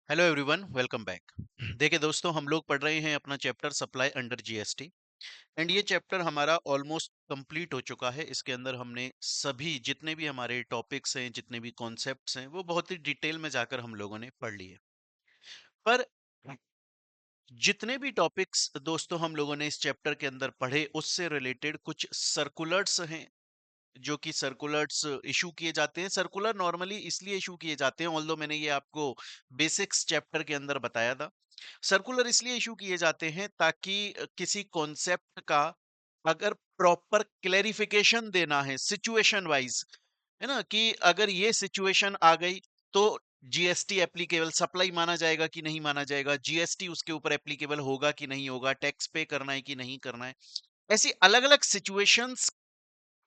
Hello everyone, welcome back. देखिए दोस्तों, हम लोग पढ़ रहे हैं अपना chapter supply under GST. And ये चैप्टर हमारा ऑलमोस्ट कंप्लीट हो चुका है। इसके अंदर हमने सभी जितने भी हमारे टॉपिक्स हैं, जितने भी कॉन्सेप्ट्स हैं, वो बहुत ही डिटेल में जाकर हम लोगों ने पढ़ लिए। पर जितने भी टॉपिक्स दोस्तों हम लोगों ने इस चैप्टर के अंदर पढ़े, उससे रिलेटेड कुछ सर्कुलर्स हैं जो कि सर्कुलर्स इशू किए जाते हैं। सर्कुलर नॉर्मली इसलिए इशू किए जाते हैं, ऑल्दो मैंने ये आपको बेसिक्स चैप्टर के अंदर बताया था। सर्कुलर इसलिए इशू किए जाते हैं ताकि किसी कॉन्सेप्ट का अगर प्रॉपर क्लेरिफिकेशन देना है सिचुएशन वाइज, है ना, कि अगर ये सिचुएशन आ गई तो जीएसटी एप्लीकेबल, सप्लाई माना जाएगा कि नहीं माना जाएगा, जीएसटी उसके ऊपर एप्लीकेबल होगा कि नहीं होगा, टैक्स पे करना है कि नहीं करना है। ऐसी अलग अलग सिचुएशंस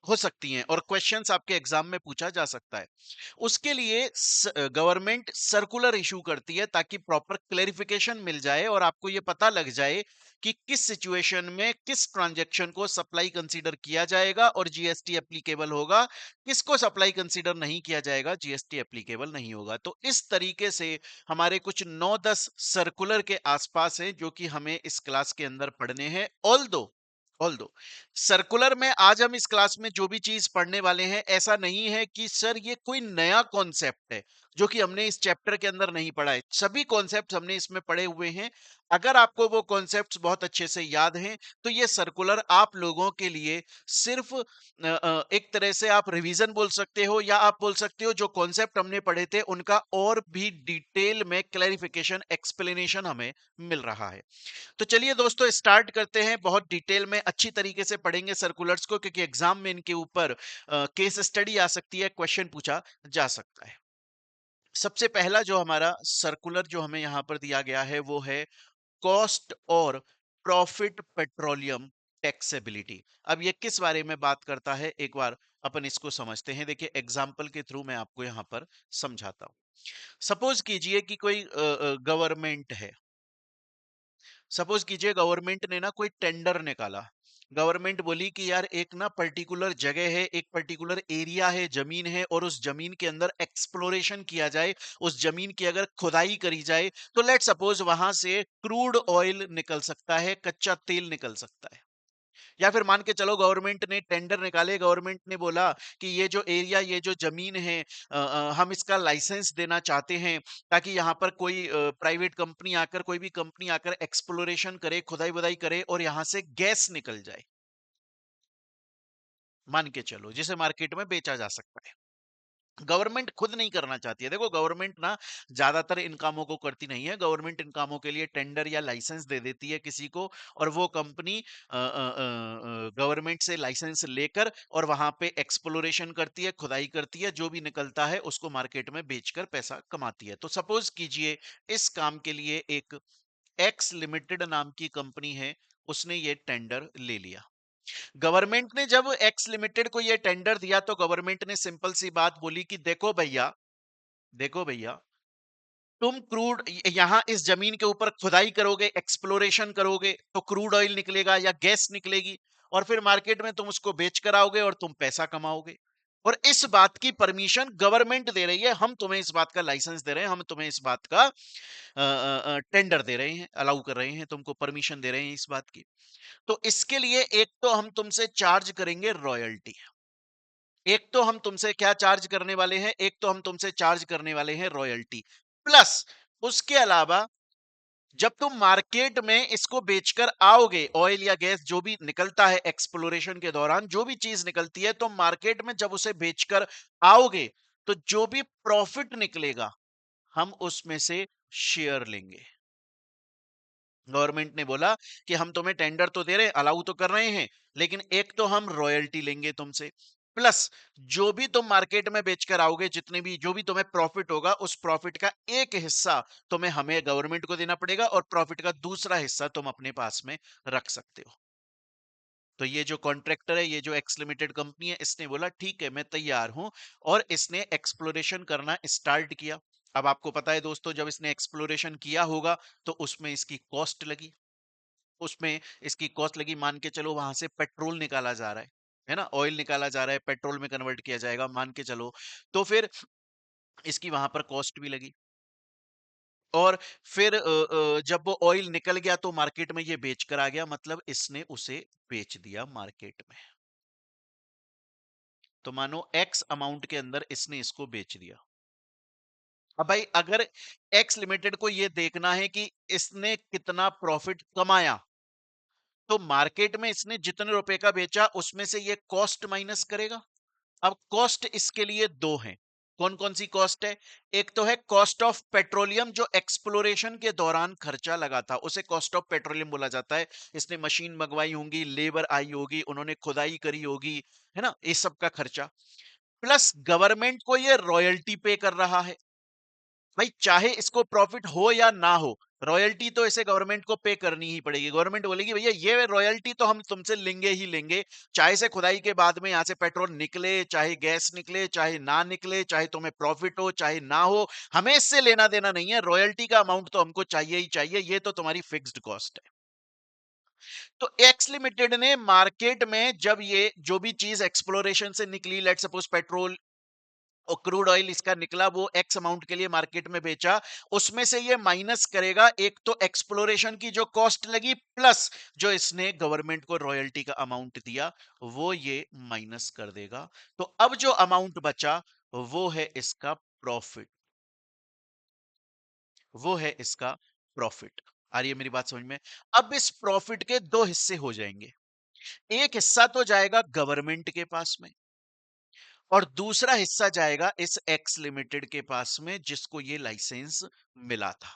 हो सकती हैं और क्वेश्चंस आपके एग्जाम में पूछा जा सकता है। उसके लिए गवर्नमेंट सर्कुलर इशू करती है ताकि प्रॉपर क्लेरिफिकेशन मिल जाए और आपको ये पता लग जाए कि किस सिचुएशन में किस ट्रांजैक्शन को सप्लाई कंसीडर किया जाएगा और जीएसटी एप्लीकेबल होगा, किसको सप्लाई कंसीडर नहीं किया जाएगा, जीएसटी एप्लीकेबल नहीं होगा। तो इस तरीके से हमारे कुछ 9-10 सर्कुलर के आसपास हैं जो कि हमें इस क्लास के अंदर पढ़ने हैं। ऑल दो सर्कुलर में आज हम इस क्लास में जो भी चीज पढ़ने वाले हैं, ऐसा नहीं है कि सर ये कोई नया कॉन्सेप्ट है जो कि हमने इस चैप्टर के अंदर नहीं पढ़ा है। सभी कॉन्सेप्ट्स हमने इसमें पढ़े हुए हैं। अगर आपको वो कॉन्सेप्ट्स बहुत अच्छे से याद हैं तो ये सर्कुलर आप लोगों के लिए सिर्फ एक तरह से आप रिवीजन बोल सकते हो, या आप बोल सकते हो जो कॉन्सेप्ट हमने पढ़े थे उनका और भी डिटेल में क्लैरिफिकेशन एक्सप्लेनेशन हमें मिल रहा है। तो चलिए दोस्तों, स्टार्ट करते हैं। बहुत डिटेल में अच्छी तरीके से पढ़ेंगे सर्कुलर्स को, क्योंकि एग्जाम में इनके ऊपर केस स्टडी आ सकती है, क्वेश्चन पूछा जा सकता है। सबसे पहला जो हमारा सर्कुलर जो हमें यहां पर दिया गया है वो है कॉस्ट और प्रॉफिट पेट्रोलियम टैक्सेबिलिटी। अब ये किस बारे में बात करता है, एक बार अपन इसको समझते हैं। देखिए, एग्जाम्पल के थ्रू मैं आपको यहां पर समझाता हूं। सपोज कीजिए कि कोई गवर्नमेंट है। सपोज कीजिए गवर्नमेंट ने ना कोई टेंडर निकाला। गवर्नमेंट बोली कि यार एक ना पर्टिकुलर जगह है, एक पर्टिकुलर एरिया है, जमीन है, और उस जमीन के अंदर एक्सप्लोरेशन किया जाए, उस जमीन की अगर खुदाई करी जाए तो लेट सपोज वहां से क्रूड ऑयल निकल सकता है, कच्चा तेल निकल सकता है। या फिर मान के चलो गवर्नमेंट ने टेंडर निकाले, गवर्नमेंट ने बोला कि ये जो एरिया, ये जो जमीन है, हम इसका लाइसेंस देना चाहते हैं ताकि यहाँ पर कोई प्राइवेट कंपनी आकर, कोई भी कंपनी आकर एक्सप्लोरेशन करे, खुदाई बुदाई करे और यहाँ से गैस निकल जाए। मान के चलो जिसे मार्केट में बेचा जा सकता है। गवर्नमेंट खुद नहीं करना चाहती है। देखो, गवर्नमेंट ना ज्यादातर इन कामों को करती नहीं है। गवर्नमेंट इन कामों के लिए टेंडर या लाइसेंस दे देती है किसी को, और वो कंपनी गवर्नमेंट से लाइसेंस लेकर और वहां पे एक्सप्लोरेशन करती है, खुदाई करती है, जो भी निकलता है उसको मार्केट में बेचकर पैसा कमाती है। तो सपोज कीजिए इस काम के लिए एक एक्स लिमिटेड नाम की कंपनी है, उसने ये टेंडर ले लिया। गवर्नमेंट ने जब एक्स लिमिटेड को यह टेंडर दिया तो गवर्नमेंट ने सिंपल सी बात बोली कि देखो भैया, देखो भैया, तुम क्रूड यहां इस जमीन के ऊपर खुदाई करोगे, एक्सप्लोरेशन करोगे तो क्रूड ऑयल निकलेगा या गैस निकलेगी, और फिर मार्केट में तुम उसको बेच कर आओगे और तुम पैसा कमाओगे। और इस बात की परमिशन गवर्नमेंट दे रही है, हम तुम्हें इस बात का लाइसेंस दे रहे हैं, हम तुम्हें इस बात का टेंडर दे रहे हैं, अलाउ कर रहे हैं, तुमको परमिशन दे रहे हैं इस बात की। तो इसके लिए एक तो हम तुमसे चार्ज करेंगे रॉयल्टी। एक तो हम तुमसे क्या चार्ज करने वाले हैं, एक तो हम तुमसे चार्ज करने वाले हैं रॉयल्टी, प्लस उसके अलावा जब तुम मार्केट में इसको बेचकर आओगे, ऑयल या गैस जो भी निकलता है एक्सप्लोरेशन के दौरान, जो भी चीज निकलती है, तो मार्केट में जब उसे बेचकर आओगे तो जो भी प्रॉफिट निकलेगा हम उसमें से शेयर लेंगे। गवर्नमेंट ने बोला कि हम तुम्हें टेंडर तो दे रहे हैं, अलाउ तो कर रहे हैं, लेकिन एक तो हम रॉयल्टी लेंगे तुमसे, प्लस जो भी तुम मार्केट में बेचकर आओगे, जितने भी जो भी तुम्हें प्रॉफिट होगा, उस प्रॉफिट का एक हिस्सा तुम्हें, हमें गवर्नमेंट को देना पड़ेगा, और प्रॉफिट का दूसरा हिस्सा तुम अपने पास में रख सकते हो। तो ये जो कॉन्ट्रैक्टर है, ये जो एक्स लिमिटेड कंपनी है, इसने बोला ठीक है मैं तैयार हूं, और इसने एक्सप्लोरेशन करना स्टार्ट किया। अब आपको पता है दोस्तों, जब इसने एक्सप्लोरेशन किया होगा तो उसमें इसकी कॉस्ट लगी, उसमें इसकी कॉस्ट लगी। मान के चलो वहां से पेट्रोल निकाला जा रहा है ना, ऑयल निकाला जा रहा है, पेट्रोल में कन्वर्ट किया जाएगा मान के चलो, तो फिर इसकी वहां पर कॉस्ट भी लगी। और फिर जब वो ऑयल निकल गया तो मार्केट में ये बेच कर आ गया, मतलब इसने उसे बेच दिया मार्केट में। तो मानो एक्स अमाउंट के अंदर इसने इसको बेच दिया। अब भाई अगर एक्स लिमिटेड को ये देखना है कि इसने कितना प्रॉफिट कमाया, तो मार्केट में इसने जितने रुपए का बेचा उसमें से ये कॉस्ट माइनस करेगा। अब कॉस्ट इसके लिए दो हैं। कौन कौन सी कॉस्ट है? एक तो है कॉस्ट ऑफ पेट्रोलियम, जो एक्सप्लोरेशन के दौरान खर्चा लगा था उसे कॉस्ट ऑफ पेट्रोलियम बोला जाता है। इसने मशीन मंगवाई होंगी, लेबर आई होगी, उन्होंने खुदाई करी होगी, है ना, इस सब का खर्चा। प्लस गवर्नमेंट को ये रॉयल्टी पे कर रहा है। भाई चाहे इसको प्रॉफिट हो या ना हो, रॉयल्टी तो इसे गवर्नमेंट को पे करनी ही पड़ेगी। गवर्नमेंट बोलेगी भैया ये रॉयल्टी तो हम तुमसे लेंगे ही लेंगे, चाहे से खुदाई के बाद में यहां से पेट्रोल निकले, चाहे गैस निकले, चाहे ना निकले, चाहे तुम्हें प्रॉफिट हो चाहे ना हो, हमें इससे लेना देना नहीं है। रॉयल्टी का अमाउंट तो हमको चाहिए ही चाहिए, ये तो तुम्हारी फिक्स्ड कॉस्ट है। तो एक्स लिमिटेड ने मार्केट में जब ये जो भी चीज एक्सप्लोरेशन से निकली, लेट सपोज पेट्रोल और क्रूड ऑयल इसका निकला, वो एक्स अमाउंट के लिए मार्केट में बेचा, उसमें से ये माइनस करेगा एक तो एक्सप्लोरेशन की जो कॉस्ट लगी, प्लस जो इसने गवर्नमेंट को रॉयल्टी का अमाउंट दिया, वो ये माइनस कर देगा। तो अब जो अमाउंट बचा वो है इसका प्रॉफिट, वो है इसका प्रॉफिट। आ रही है मेरी बात समझ में? अब इस प्रॉफिट के दो हिस्से हो जाएंगे। एक हिस्सा तो जाएगा गवर्नमेंट के पास में, और दूसरा हिस्सा जाएगा इस एक्स लिमिटेड के पास में जिसको ये लाइसेंस मिला था।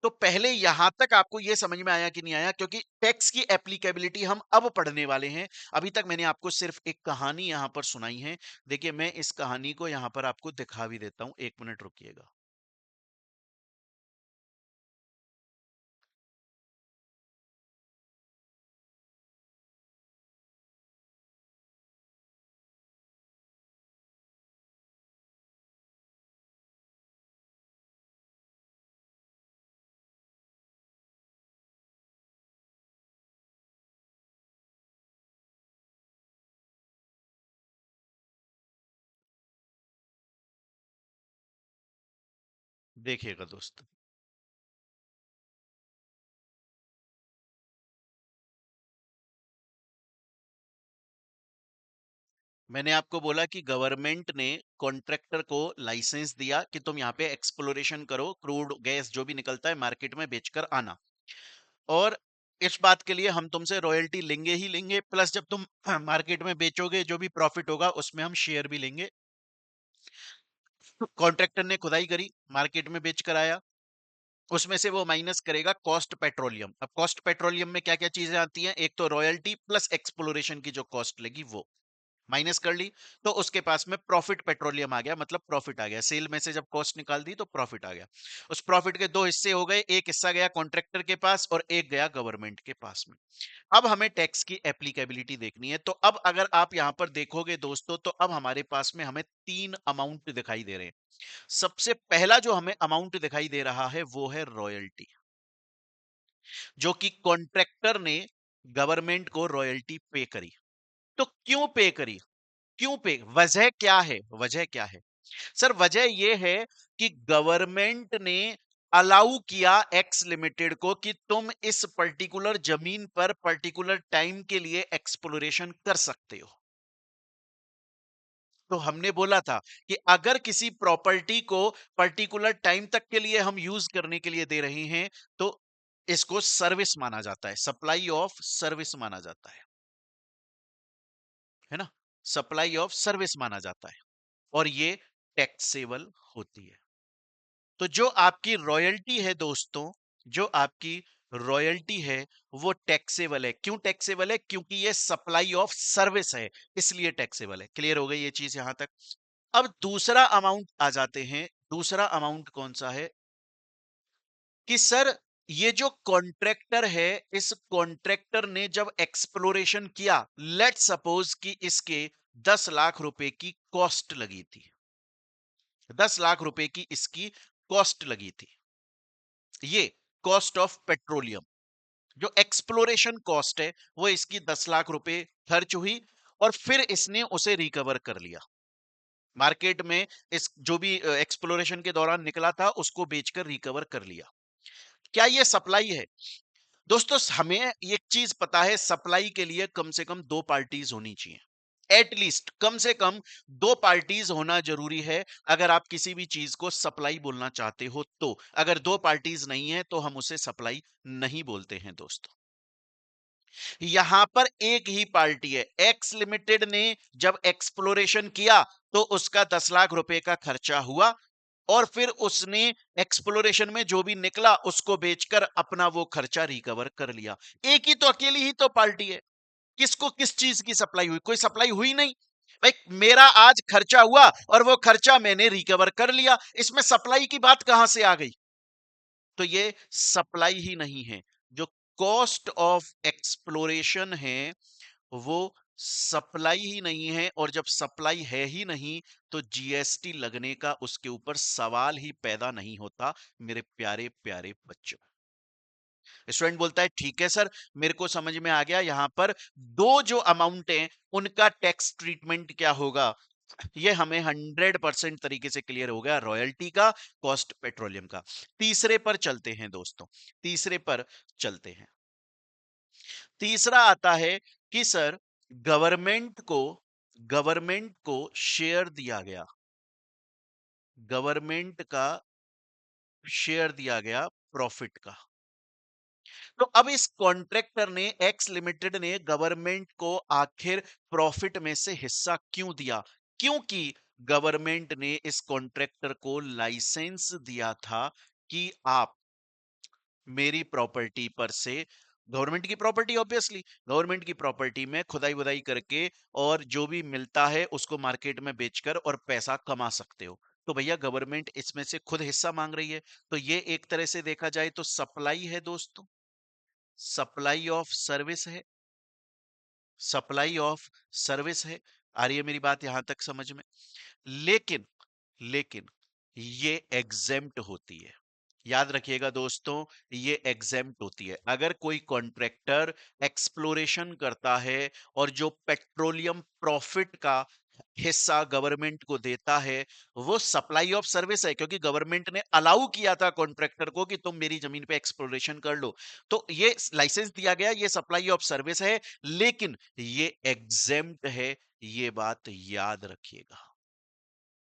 तो पहले यहां तक आपको ये समझ में आया कि नहीं आया? क्योंकि टैक्स की एप्लीकेबिलिटी हम अब पढ़ने वाले हैं। अभी तक मैंने आपको सिर्फ एक कहानी यहां पर सुनाई है। देखिए मैं इस कहानी को यहां पर आपको दिखा भी देता हूं, एक मिनट रुकिएगा। देखिएगा दोस्त, मैंने आपको बोला कि गवर्नमेंट ने कॉन्ट्रैक्टर को लाइसेंस दिया कि तुम यहाँ पे एक्सप्लोरेशन करो, क्रूड गैस जो भी निकलता है मार्केट में बेचकर आना। और इस बात के लिए हम तुमसे रॉयल्टी लेंगे ही लेंगे, प्लस जब तुम मार्केट में बेचोगे जो भी प्रॉफिट होगा उसमें हम शेयर भी लेंगे। कॉन्ट्रैक्टर ने खुदाई करी, मार्केट में बेच कर आया, उसमें से वो माइनस करेगा कॉस्ट पेट्रोलियम। अब कॉस्ट पेट्रोलियम में क्या क्या चीजें आती हैं? एक तो रॉयल्टी प्लस एक्सप्लोरेशन की जो कॉस्ट लगी वो माइनस कर ली, तो उसके पास में प्रॉफिट पेट्रोलियम आ गया, मतलब प्रॉफिट आ गया। सेल में से जब कॉस्ट निकाल दी तो प्रॉफिट आ गया। उस प्रॉफिट के दो हिस्से हो गए, एक हिस्सा गया कॉन्ट्रैक्टर के पास और एक गया गवर्नमेंट के पास में। अब हमें टैक्स की एप्लीकेबिलिटी देखनी है। तो अब अगर आप यहां पर देखोगे दोस्तों, तो अब हमारे पास में हमें तीन अमाउंट दिखाई दे रहे हैं। सबसे पहला जो हमें अमाउंट दिखाई दे रहा है वो है रॉयल्टी, जो कि कॉन्ट्रैक्टर ने गवर्नमेंट को रॉयल्टी पे करी। तो क्यों पे करी? क्यों पे, वजह क्या है? वजह क्या है सर? वजह यह है कि गवर्नमेंट ने अलाउ किया एक्स लिमिटेड को कि तुम इस पर्टिकुलर जमीन पर पर्टिकुलर टाइम के लिए एक्सप्लोरेशन कर सकते हो। तो हमने बोला था कि अगर किसी प्रॉपर्टी को पर्टिकुलर टाइम तक के लिए हम यूज करने के लिए दे रहे हैं, तो इसको सर्विस माना जाता है, सप्लाई ऑफ सर्विस माना जाता है ना, सप्लाई ऑफ सर्विस माना जाता है, और ये टैक्सेबल होती है। तो जो आपकी रॉयल्टी है दोस्तों, जो आपकी रॉयल्टी है वो टैक्सेबल है। क्यों टैक्सेबल है? क्योंकि ये सप्लाई ऑफ सर्विस है, इसलिए टैक्सेबल है। क्लियर हो गई ये चीज यहां तक? अब दूसरा अमाउंट आ जाते हैं। दूसरा अमाउंट कौन सा है कि सर ये जो कॉन्ट्रैक्टर है, इस कॉन्ट्रैक्टर ने जब एक्सप्लोरेशन किया, लेट सपोज कि इसके 10 लाख रुपए की कॉस्ट लगी थी, 10 लाख रुपए की इसकी कॉस्ट लगी थी, ये कॉस्ट ऑफ पेट्रोलियम, जो एक्सप्लोरेशन कॉस्ट है वो इसकी 10 लाख रुपए खर्च हुई, और फिर इसने उसे रिकवर कर लिया। मार्केट में इस जो भी एक्सप्लोरेशन के दौरान निकला था उसको बेचकर रिकवर कर लिया। क्या ये सप्लाई है? दोस्तों हमें एक चीज पता है, सप्लाई के लिए कम से कम दो पार्टीज होनी चाहिए। एटलीस्ट कम से कम दो पार्टीज होना जरूरी है अगर आप किसी भी चीज को सप्लाई बोलना चाहते हो तो। अगर दो पार्टीज नहीं है तो हम उसे सप्लाई नहीं बोलते हैं दोस्तों। यहां पर एक ही पार्टी है। एक्स लिमिटेड ने जब एक्सप्लोरेशन किया तो उसका 10 लाख रुपए का खर्चा हुआ और फिर उसने एक्सप्लोरेशन में जो भी निकला उसको बेचकर अपना वो खर्चा रिकवर कर लिया। एक ही तो, अकेली ही तो पार्टी है। किसको किस चीज की सप्लाई हुई? कोई सप्लाई हुई नहीं भाई। मेरा आज खर्चा हुआ और वो खर्चा मैंने रिकवर कर लिया, इसमें सप्लाई की बात कहां से आ गई? तो ये सप्लाई ही नहीं है। जो कॉस्ट ऑफ एक्सप्लोरेशन है वो सप्लाई ही नहीं है, और जब सप्लाई है ही नहीं तो जीएसटी लगने का उसके ऊपर सवाल ही पैदा नहीं होता। मेरे प्यारे प्यारे बच्चों, स्टूडेंट बोलता है ठीक है सर, मेरे को समझ में आ गया, यहां पर दो जो अमाउंट है उनका टैक्स ट्रीटमेंट क्या होगा, ये हमें 100% तरीके से क्लियर हो गया। रॉयल्टी का, कॉस्ट पेट्रोलियम का। तीसरे पर चलते हैं दोस्तों, तीसरे पर चलते हैं। तीसरा आता है कि सर गवर्नमेंट को शेयर दिया गया, गवर्नमेंट का शेयर दिया गया प्रॉफिट का। तो अब इस कॉन्ट्रैक्टर ने, एक्स लिमिटेड ने गवर्नमेंट को आखिर प्रॉफिट में से हिस्सा क्यों दिया? क्योंकि गवर्नमेंट ने इस कॉन्ट्रैक्टर को लाइसेंस दिया था कि आप मेरी प्रॉपर्टी पर से, गवर्नमेंट की प्रॉपर्टी, ऑब्वियसली गवर्नमेंट की प्रॉपर्टी में खुदाई वुदाई करके और जो भी मिलता है उसको मार्केट में बेचकर और पैसा कमा सकते हो। तो भैया गवर्नमेंट इसमें से खुद हिस्सा मांग रही है, तो ये एक तरह से देखा जाए तो सप्लाई है दोस्तों, सप्लाई ऑफ सर्विस है, सप्लाई ऑफ सर्विस है। आ रही है मेरी बात यहां तक समझ में? लेकिन लेकिन ये एग्जेम्प्ट होती है। याद रखिएगा दोस्तों, ये एग्जेम्प्ट होती है। अगर कोई कॉन्ट्रैक्टर एक्सप्लोरेशन करता है और जो पेट्रोलियम प्रॉफिट का हिस्सा गवर्नमेंट को देता है, वो सप्लाई ऑफ सर्विस है, क्योंकि गवर्नमेंट ने अलाउ किया था कॉन्ट्रैक्टर को कि तुम मेरी जमीन पे एक्सप्लोरेशन कर लो। तो ये लाइसेंस दिया गया, ये सप्लाई ऑफ सर्विस है, लेकिन ये एग्जेम्प्ट है। ये बात याद रखिएगा।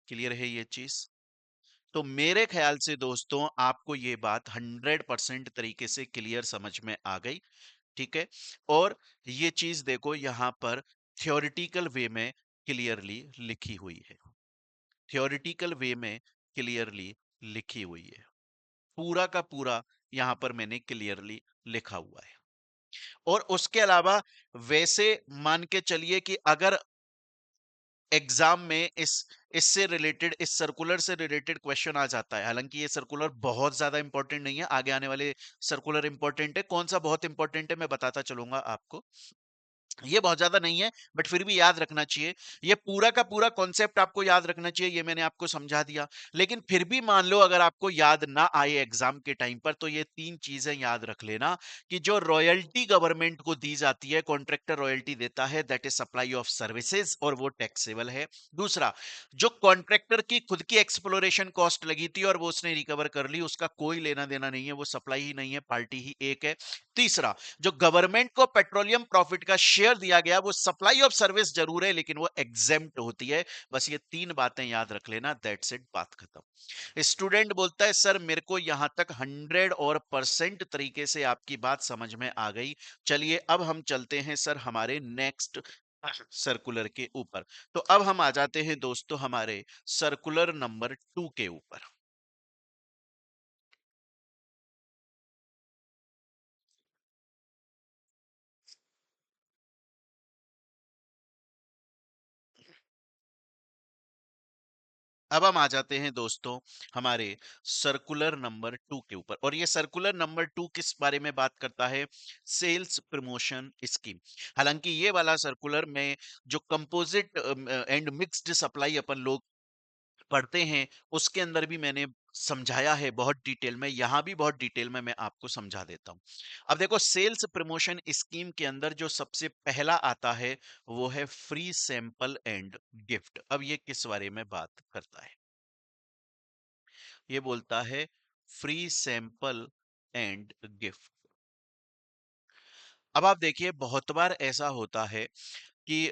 क्लियर है ये चीज? तो मेरे ख्याल से दोस्तों आपको ये बात 100% तरीके से क्लियर समझ में आ गई। ठीक है? और ये चीज देखो यहां पर थ्योरेटिकल वे में क्लियरली लिखी हुई है, थ्योरेटिकल वे में क्लियरली लिखी हुई है, पूरा का पूरा यहां पर मैंने क्लियरली लिखा हुआ है। और उसके अलावा वैसे मान के चलिए कि अगर एग्जाम में इससे रिलेटेड, इस सर्कुलर से रिलेटेड क्वेश्चन आ जाता है, हालांकि ये सर्कुलर बहुत ज्यादा इंपॉर्टेंट नहीं है, आगे आने वाले सर्कुलर इंपॉर्टेंट है। कौन सा बहुत इंपॉर्टेंट है मैं बताता चलूंगा आपको। ये बहुत ज्यादा नहीं है बट फिर भी याद रखना चाहिए। ये पूरा का पूरा कॉन्सेप्ट आपको याद रखना चाहिए, ये मैंने आपको समझा दिया। लेकिन फिर भी मान लो अगर आपको याद ना आए एग्जाम के टाइम पर, तो ये तीन चीजें याद रख लेना कि जो रॉयल्टी गवर्नमेंट को दी जाती है, कॉन्ट्रैक्टर रॉयल्टी देता है, that is supply of services, और वो टैक्सेबल है। दूसरा, जो कॉन्ट्रैक्टर की खुद की एक्सप्लोरेशन कॉस्ट लगी थी और वो उसने रिकवर कर ली, उसका कोई लेना देना नहीं है, वो सप्लाई ही नहीं है, पार्टी ही एक है। तीसरा, जो गवर्नमेंट को पेट्रोलियम प्रॉफिट का शेयर दिया गया वो सप्लाई ऑफ सर्विस जरूर है लेकिन वो एग्जेम्प्ट होती है। बस ये तीन बातें याद रख लेना, दैट्स इट, बात खत्म। स्टूडेंट बोलता है सर मेरे को यहां तक 100% तरीके से आपकी बात समझ में आ गई। चलिए अब हम चलते हैं सर हमारे नेक्स्ट सर्कुलर के ऊपर। तो अब हम आ जाते हैं दोस्तों हमारे सर्कुलर नंबर 2 के ऊपर। अब हम आ जाते हैं दोस्तों हमारे सर्कुलर नंबर 2 के ऊपर, और ये सर्कुलर नंबर 2 किस बारे में बात करता है? Sales promotion scheme. हालांकि ये वाला सर्कुलर में जो कंपोजिट एंड मिक्स्ड सप्लाई अपन लोग पढ़ते हैं, उसके अंदर भी मैंने समझाया है बहुत डिटेल में, यहाँ भी बहुत डिटेल में मैं आपको समझा देता हूँ। अब देखो, सेल्स प्रमोशन स्कीम के अंदर जो सबसे पहला आता है, वो है फ्री सैंपल एंड गिफ्ट। अब ये किस बारे में बात करता है? ये बोलता है फ्री सैंपल एंड गिफ्ट। अब आप देखिए, बहुत बार ऐसा होता है कि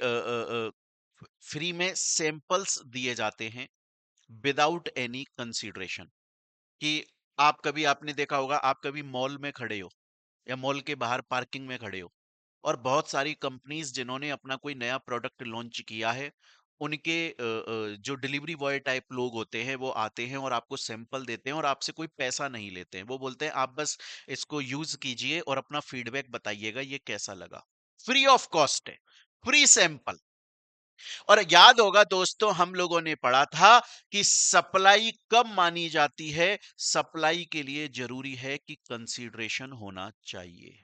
फ्री में सैंपल्स दिए जाते हैं विदाउट एनी कंसीडरेशन। कि आप कभी, आपने देखा होगा, आप कभी मॉल में खड़े हो या मॉल के बाहर पार्किंग में खड़े हो, और बहुत सारी कंपनीज जिन्होंने अपना कोई नया प्रोडक्ट लॉन्च किया है, उनके जो डिलीवरी बॉय टाइप लोग होते हैं, वो आते हैं और आपको सैंपल देते हैं और आपसे कोई पैसा नहीं लेते हैं। वो बोलते हैं आप बस इसको यूज कीजिए और अपना फीडबैक बताइएगा ये कैसा लगा। फ्री ऑफ कॉस्ट है, फ्री सैंपल। और याद होगा दोस्तों, हम लोगों ने पढ़ा था कि सप्लाई कब मानी जाती है? सप्लाई के लिए जरूरी है कि कंसीडरेशन होना चाहिए।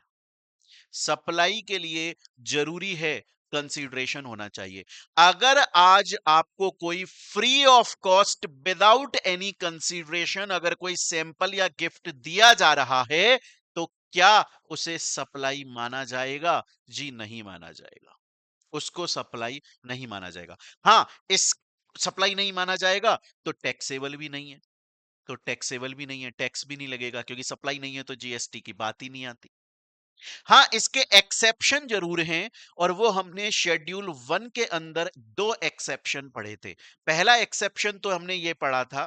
सप्लाई के लिए जरूरी है, कंसीडरेशन होना चाहिए। अगर आज आपको कोई free of cost without any consideration अगर कोई सैंपल या गिफ्ट दिया जा रहा है, तो क्या उसे सप्लाई माना जाएगा? जी नहीं माना जाएगा। उसको सप्लाई नहीं माना जाएगा। हाँ, इस सप्लाई नहीं माना जाएगा तो टैक्सेबल भी नहीं है। तो टैक्सेबल भी नहीं है, टैक्स भी नहीं लगेगा, क्योंकि सप्लाई नहीं है तो जीएसटी की बात ही नहीं आती। हाँ, इसके एक्सेप्शन जरूर हैं, और वो हमने शेड्यूल 1 के अंदर 2 एक्सेप्शन पढ़े थे। पहला एक्सेप्शन तो हमने ये पढ़ा था,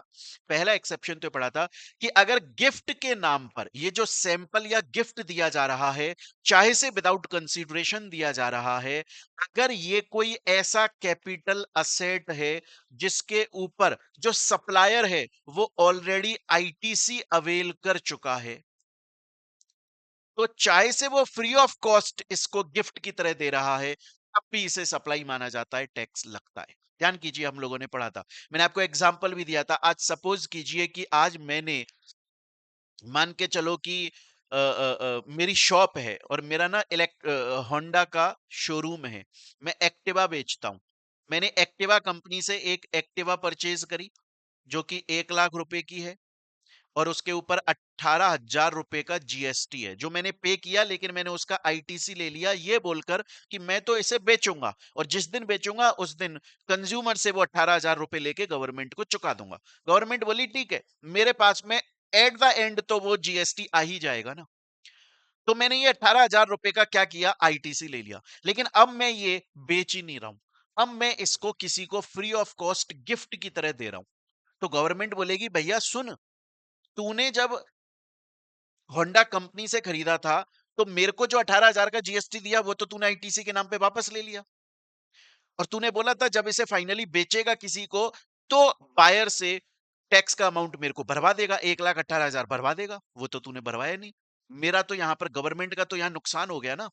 पहला एक्सेप्शन तो पढ़ा था कि अगर गिफ्ट के नाम पर ये जो सैंपल या गिफ्ट दिया जा रहा है, चाहे से विदाउट कंसीडरेशन दिया जा रहा है, अगर ये कोई ऐसा कैपिटल असेट है जिसके ऊपर जो सप्लायर है वो ऑलरेडी आईटीसी अवेल कर चुका है, तो चाहे से वो फ्री ऑफ कॉस्ट इसको गिफ्ट की तरह दे रहा है, तब भी इसे सप्लाई माना जाता है, टैक्स लगता है। ध्यान कीजिए, हम लोगों ने पढ़ा था, मैंने आपको एग्जांपल भी दिया था। आज सपोज कीजिए कि आज मैंने, मान के चलो कि मेरी शॉप है और मेरा ना होंडा का शोरूम है, मैं एक्टिवा बेचता हूं। मैंने एक्टिवा कंपनी से एक एक्टिवा परचेज करी जो कि 1 लाख रुपए की है, और उसके ऊपर 18,000 रुपए का जीएसटी है जो मैंने पे किया, लेकिन मैंने उसका आईटीसी ले लिया ये बोलकर कि मैं तो इसे बेचूंगा, और जिस दिन बेचूंगा उस दिन कंज्यूमर से वो 18,000 रुपए लेके गवर्नमेंट को चुका दूंगा। गवर्नमेंट बोली ठीक है, मेरे पास में एट द एंड तो वो जीएसटी आ ही जाएगा ना। तो मैंने ये 18,000 रुपए का क्या किया, आईटीसी ले लिया, लेकिन अब मैं ये बेच ही नहीं रहा हूं। अब मैं इसको किसी को फ्री ऑफ कॉस्ट गिफ्ट की तरह दे रहा हूं। तो गवर्नमेंट बोलेगी भैया सुन, तूने जब होंडा कंपनी से खरीदा था, तो मेरे को जो 18,000 का जीएसटी दिया वो तो तूने आईटीसी के नाम पे वापस ले लिया, और तूने बोला था जब इसे फाइनली बेचेगा किसी को, तो बायर से टैक्स का अमाउंट मेरे को भरवा देगा, 1,18,000 भरवा देगा। वो तो तूने भरवाया नहीं। मेरा तो यहाँ पर, गवर्नमेंट का तो यहाँ नुकसान हो गया ना।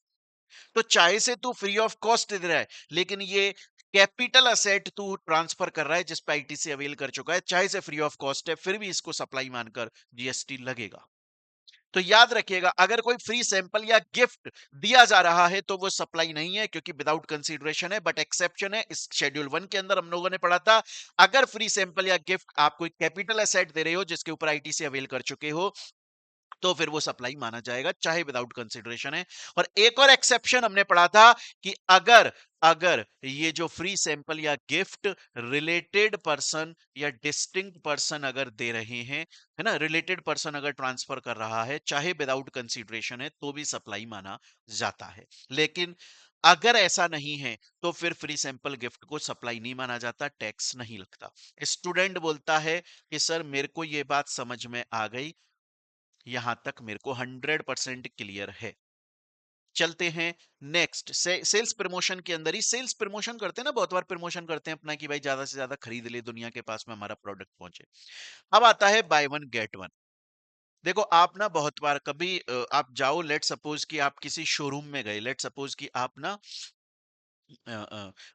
तो चाहे से तू फ्री ऑफ कॉस्ट दे रहा है, लेकिन ये कैपिटल असेट तू ट्रांसफर कर रहा है जिस पे आईटीसी अवेल कर चुका है, चाहे से फ्री ऑफ कॉस्ट है, फिर भी इसको सप्लाई मानकर जीएसटी लगेगा। तो याद रखिएगा, अगर कोई फ्री सैंपल या गिफ्ट दिया जा रहा है तो वो सप्लाई नहीं है, क्योंकि विदाउट कंसीडरेशन है। बट एक्सेप्शन है, इस शेड्यूल 1 के अंदर हम लोगों ने पढ़ा था, अगर फ्री सैंपल या गिफ्ट आप कोई कैपिटल एसेट दे रहे हो जिसके ऊपर आईटीसी अवेल कर चुके हो, तो फिर वो सप्लाई माना जाएगा, चाहे विदाउट कंसीडरेशन है। और एक और एक्सेप्शन हमने पढ़ा था कि अगर अगर ये जो फ्री सैंपल या गिफ्ट रिलेटेड पर्सन या डिस्टिंक्ट पर्सन अगर दे रहे हैं, है ना, रिलेटेड पर्सन अगर ट्रांसफर कर रहा है, चाहे विदाउट कंसीडरेशन है, तो भी सप्लाई माना जाता है। लेकिन अगर ऐसा नहीं है, तो फिर फ्री सैंपल गिफ्ट को सप्लाई नहीं माना जाता, टैक्स नहीं लगता। स्टूडेंट बोलता है कि सर मेरे को ये बात समझ में आ गई, यहां तक मेरे को 100% क्लियर है। चलते हैं नेक्स्ट सेल्स प्रमोशन के अंदर ही, सेल्स प्रमोशन करते हैं ना, बहुत बार प्रमोशन करते हैं अपना कि भाई ज्यादा से ज्यादा खरीद ले, दुनिया के पास में हमारा प्रोडक्ट पहुंचे। अब आता है बाय वन गेट वन। देखो आप ना बहुत बार कभी आप जाओ, लेट सपोज कि आप किसी शोरूम में गए, लेट सपोज कि आप ना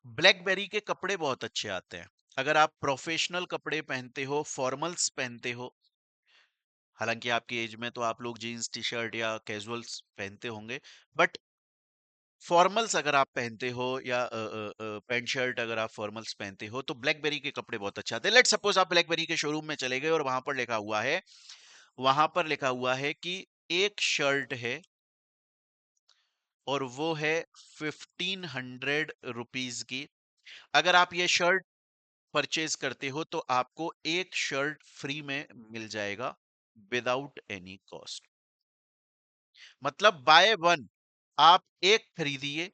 ब्लैकबेरी के कपड़े बहुत अच्छे आते हैं। अगर आप प्रोफेशनल कपड़े पहनते हो, फॉर्मल्स पहनते हो, हालांकि आपकी एज में तो आप लोग जीन्स टी शर्ट या कैजुअल्स पहनते होंगे, बट फॉर्मल्स अगर आप पहनते हो या पैंट शर्ट अगर आप फॉर्मल्स पहनते हो तो ब्लैकबेरी के कपड़े बहुत अच्छे आते हैं। लेट सपोज आप ब्लैकबेरी के शोरूम में चले गए और वहां पर लिखा हुआ है कि एक शर्ट है और वो है 1500 रुपीज की। अगर आप ये शर्ट परचेज करते हो तो आपको एक शर्ट फ्री में मिल जाएगा विदाउट एनी कॉस्ट। मतलब बाय वन, आप एक खरीदिए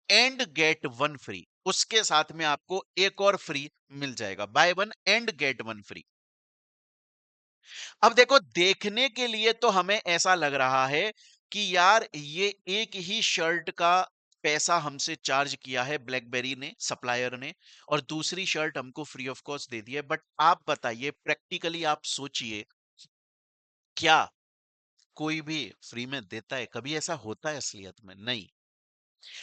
एंड गेट वन फ्री, उसके साथ में आपको एक और फ्री मिल जाएगा। By one and get one free. अब देखो, देखने के लिए तो हमें ऐसा लग रहा है कि यार ये एक ही शर्ट का पैसा हमसे चार्ज किया है ब्लैकबेरी ने, सप्लायर ने, और दूसरी शर्ट हमको फ्री ऑफ कॉस्ट दे दी है। बट आप बताइए, प्रैक्टिकली आप सोचिए, क्या कोई भी फ्री में देता है? कभी ऐसा होता है असलियत में? नहीं।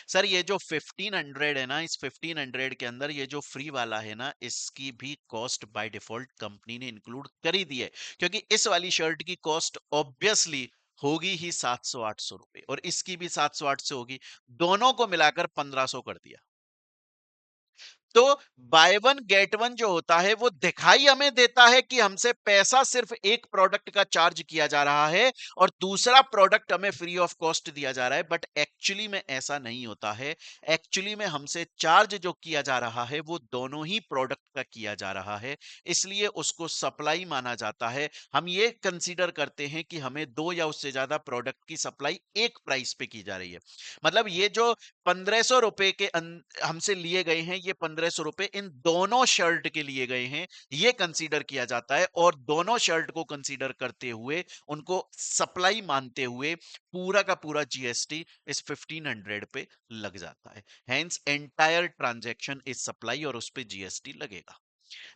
सर ये जो 1500 है ना, इस 1500 के अंदर ये जो फ्री वाला है ना, इसकी भी कॉस्ट बाय डिफॉल्ट कंपनी ने इंक्लूड कर ही दी है। क्योंकि इस वाली शर्ट की कॉस्ट ऑब्वियसली होगी ही 700-800 रुपए, और इसकी भी 700-800 होगी। दोनों को मिलाकर 1500 कर दिया। तो बाय वन गेट वन जो होता है वो दिखाई हमें देता है कि हमसे पैसा सिर्फ एक प्रोडक्ट का चार्ज किया जा रहा है और दूसरा प्रोडक्ट हमें फ्री ऑफ कॉस्ट दिया जा रहा है। बट एक्चुअली में ऐसा नहीं होता है। एक्चुअली में हमसे चार्ज जो किया जा रहा है वो दोनों ही प्रोडक्ट का किया जा रहा है, इसलिए उसको सप्लाई माना जाता है। हम ये कंसीडर करते हैं कि हमें दो या उससे ज्यादा प्रोडक्ट की सप्लाई एक प्राइस पे की जा रही है। मतलब ये जो 1500 रुपए के हमसे लिए गए हैं, ये 1500 रुपए इन दोनों शर्ट के लिए गए हैं, ये कंसीडर किया जाता है। और दोनों शर्ट को कंसीडर करते हुए, उनको सप्लाई मानते हुए, पूरा का पूरा जीएसटी इस 1500 पे लग जाता है। Hence entire transaction is supply और उस पे जीएसटी लगेगा।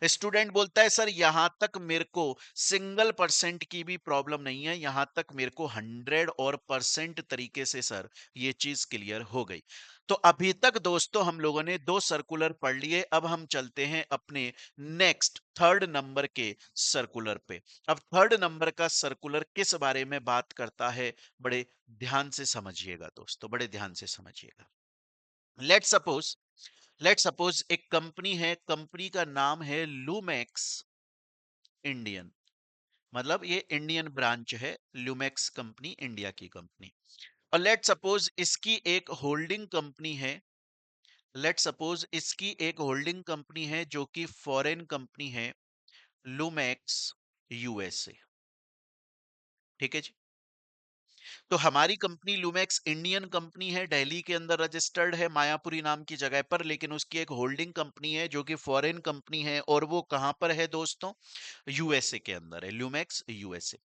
स्टूडेंट बोलता है सर यहां तक मेरे को सिंगल परसेंट की भी प्रॉब्लम नहीं है, यहां तक मेरे को 100% तरीके से सर ये चीज क्लियर हो गई। तो अभी तक दोस्तों हम लोगों ने दो सर्कुलर पढ़ लिए। अब हम चलते हैं अपने नेक्स्ट थर्ड नंबर के सर्कुलर पे। अब थर्ड नंबर का सर्कुलर किस बारे में बात करता है, बड़े ध्यान से समझिएगा दोस्तों, बड़े ध्यान से समझिएगा। लेट सपोज लेट सपोज एक कंपनी है, कंपनी का नाम है लूमैक्स इंडियन। मतलब ये इंडियन ब्रांच है, लूमैक्स कंपनी इंडिया की कंपनी। और लेट सपोज इसकी एक होल्डिंग कंपनी है। लेट सपोज इसकी एक होल्डिंग कंपनी है जो कि फॉरेन कंपनी है, लूमैक्स यूएसए। ठीक है जी। तो हमारी कंपनी लूमैक्स इंडियन कंपनी है, दिल्ली के अंदर रजिस्टर्ड है मायापुरी नाम की जगह पर, लेकिन उसकी एक होल्डिंग कंपनी है जो कि फॉरेन कंपनी है। और वो कहां पर है दोस्तों? यूएसए के अंदर है, लूमैक्स यूएसए।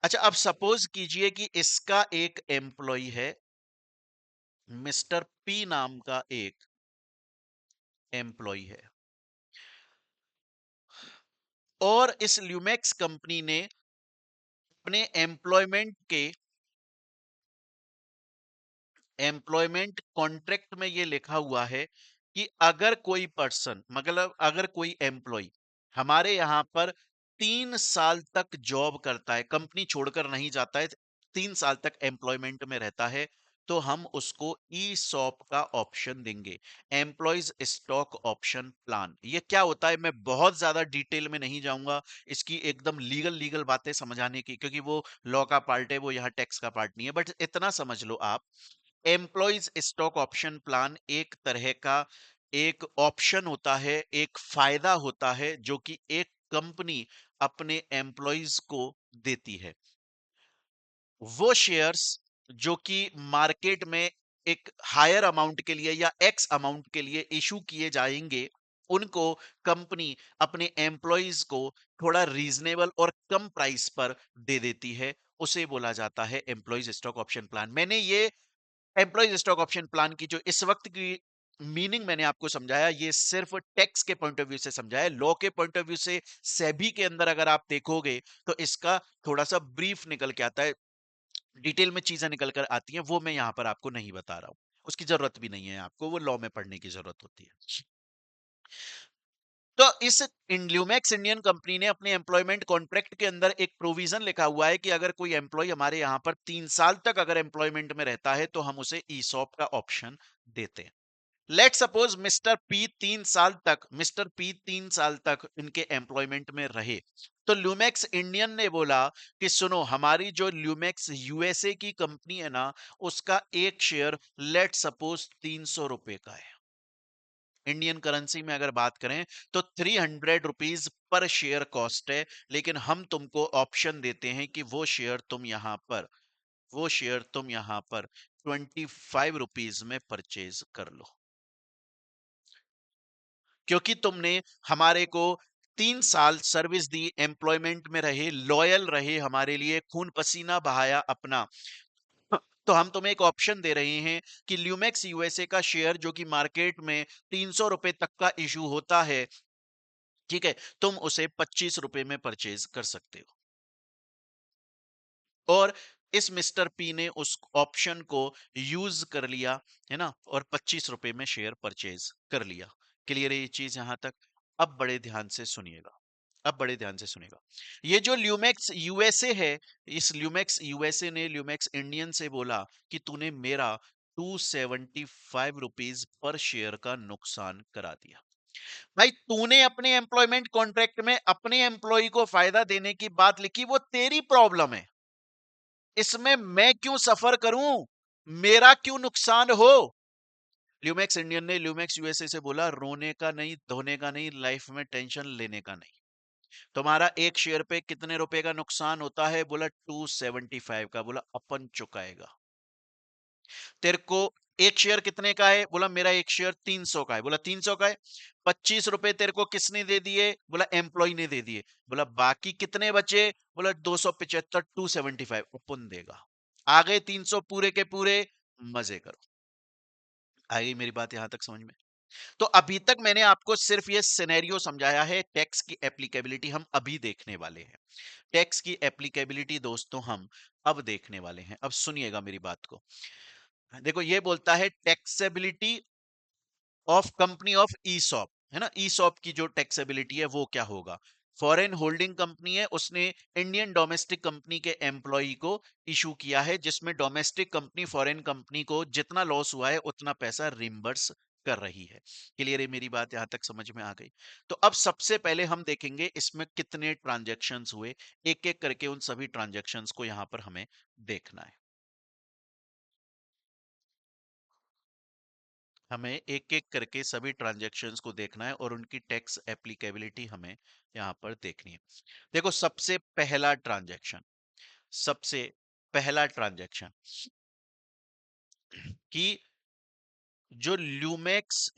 अच्छा, अब सपोज कीजिए कि इसका एक एम्प्लॉय है, मिस्टर पी नाम का एक एम्प्लॉय है। और इस ल्यूमैक्स कंपनी ने अपने एम्प्लॉयमेंट कॉन्ट्रैक्ट में ये लिखा हुआ है कि अगर कोई पर्सन, मतलब अगर कोई एम्प्लॉय हमारे यहां पर 3 साल तक जॉब करता है, कंपनी छोड़कर नहीं जाता है, 3 साल तक एम्प्लॉयमेंट में रहता है, तो हम उसको ई सॉप का ऑप्शन देंगे, एम्प्लॉयज स्टॉक ऑप्शन प्लान। ये क्या होता है मैं बहुत ज्यादा डिटेल में नहीं जाऊंगा, इसकी एकदम लीगल लीगल बातें समझाने की, क्योंकि वो लॉ का पार्ट है, वो यहाँ टैक्स का पार्ट नहीं है। बट इतना समझ लो आप, एम्प्लॉयज स्टॉक ऑप्शन प्लान एक तरह का एक ऑप्शन होता है, एक फायदा होता है जो कि एक कंपनी अपने एम्प्लॉयज को देती है। वो शेयर्स जो कि मार्केट में एक हायर अमाउंट के लिए या एक्स अमाउंट के लिए इशू किए जाएंगे, उनको कंपनी अपने एम्प्लॉयज को थोड़ा रीजनेबल और कम प्राइस पर दे देती है। उसे बोला जाता है एम्प्लॉयज स्टॉक ऑप्शन प्लान। मैंने ये एम्प्लॉयज स्टॉक ऑप्शन प्लान की जो इस वक्त की मीनिंग मैंने आपको समझाया, ये सिर्फ टैक्स के पॉइंट ऑफ व्यू से समझाया। लॉ के पॉइंट ऑफ व्यू से सेबी के अंदर अगर आप देखोगे तो इसका थोड़ा सा ब्रीफ निकल के आता है, डिटेल में चीजें निकल कर आती हैं, वो मैं यहां पर आपको नहीं बता रहा हूं, उसकी जरूरत भी नहीं है आपको, वो लॉ में पढ़ने की जरूरत होती है। तो इस ल्यूमैक्स इंडियन कंपनी ने अपने एम्प्लॉयमेंट कॉन्ट्रैक्ट के अंदर एक प्रोविजन लिखा हुआ है कि अगर कोई एम्प्लॉय हमारे यहां पर 3 साल तक अगर एम्प्लॉयमेंट में रहता है तो हम उसे ईसॉप का ऑप्शन देते हैं। लेट सपोज मिस्टर पी 3 साल तक इनके एम्प्लॉयमेंट में रहे, तो ल्यूमैक्स इंडियन ने बोला कि सुनो, हमारी जो ल्यूमैक्स यूएसए की कंपनी है ना, उसका एक शेयर लेट सपोज 300 रुपए का है। इंडियन करेंसी में अगर बात करें तो 300 रुपीज पर शेयर कॉस्ट है, लेकिन हम तुमको ऑप्शन देते हैं कि वो शेयर तुम यहां पर 25 रुपीज में परचेज कर लो, क्योंकि तुमने हमारे को 3 साल सर्विस दी, एम्प्लॉयमेंट में रहे, लॉयल रहे, हमारे लिए खून पसीना बहाया अपना। तो हम तुम्हें एक ऑप्शन दे रहे हैं कि ल्यूमेक्स यूएसए का शेयर जो कि मार्केट में 300 रुपए तक का इशू होता है, ठीक है, तुम उसे 25 रुपए में परचेज कर सकते हो। और इस मिस्टर पी ने उस ऑप्शन को यूज कर लिया, है ना, और 25 रुपए में शेयर परचेज कर लिया। क्लियर है ये चीज यहां तक? अब बड़े ध्यान से सुनिएगा, अब बड़े ध्यान से सुनिएगा। ये जो ल्यूमेक्स यूएसए है, इस ल्यूमेक्स यूएसए ने ल्यूमेक्स इंडियन से बोला कि तूने मेरा 275 रुपीज पर शेयर का नुकसान करा दिया। भाई, तूने अपने एम्प्लॉयमेंट कॉन्ट्रैक्ट में अपने एम्प्लॉय को फायदा देने की बात लिखी, वो तेरी प्रॉब्लम है, इसमें मैं क्यों सफर करूं, मेरा क्यों नुकसान हो। ल्यूमेक्स इंडियन ने ल्यूमेक्स यूएसए से बोला, रोने का नहीं, धोने का नहीं, लाइफ में टेंशन लेने का नहीं। तुम्हारा एक शेयर पे कितने रुपए का नुकसान होता है? बोला 275 का। बोला अपन चुकाएगा। तेरे को एक शेयर कितने का है? बोला मेरा एक शेयर 300 का है। बोला 300 का है, 25 रुपए तेरे को किसने दे दिए? बोला एम्प्लॉय ने दे दिए। बोला बाकी कितने बचे? बोला 275, 275 अपन देगा। आ गए 300 पूरे के पूरे, मजे करो। आ गई मेरी बात यहां तक समझ में? तो अभी तक मैंने आपको सिर्फ ये सिनेरियो समझाया है, टैक्स की एप्लीकेबिलिटी हम अभी देखने वाले हैं। टैक्स की एप्लीकेबिलिटी दोस्तों हम अब देखने वाले हैं। अब सुनिएगा मेरी बात को। देखो, ये बोलता है taxability of company of ESOP, है ना, ईसॉप की जो टैक्सेबिलिटी है वो क्या होगा। फॉरेन होल्डिंग कंपनी है, उसने इंडियन डोमेस्टिक कंपनी के एम्प्लॉय को इशू किया है, जिसमें डोमेस्टिक कंपनी फॉरेन कंपनी को जितना लॉस हुआ है उतना पैसा रिम्बर्स कर रही है। क्लियर है मेरी बात यहां तक समझ में आ गई? तो अब सबसे पहले हम देखेंगे इसमें कितने ट्रांजैक्शंस हुए, एक एक करके उन सभी ट्रांजैक्शंस को यहां पर हमें देखना है। हमें एक एक करके सभी ट्रांजैक्शंस को देखना है और उनकी टैक्स एप्लीकेबिलिटी हमें यहां पर देखनी है। देखो, सबसे पहला ट्रांजैक्शन कि जो ल्यूमेक्स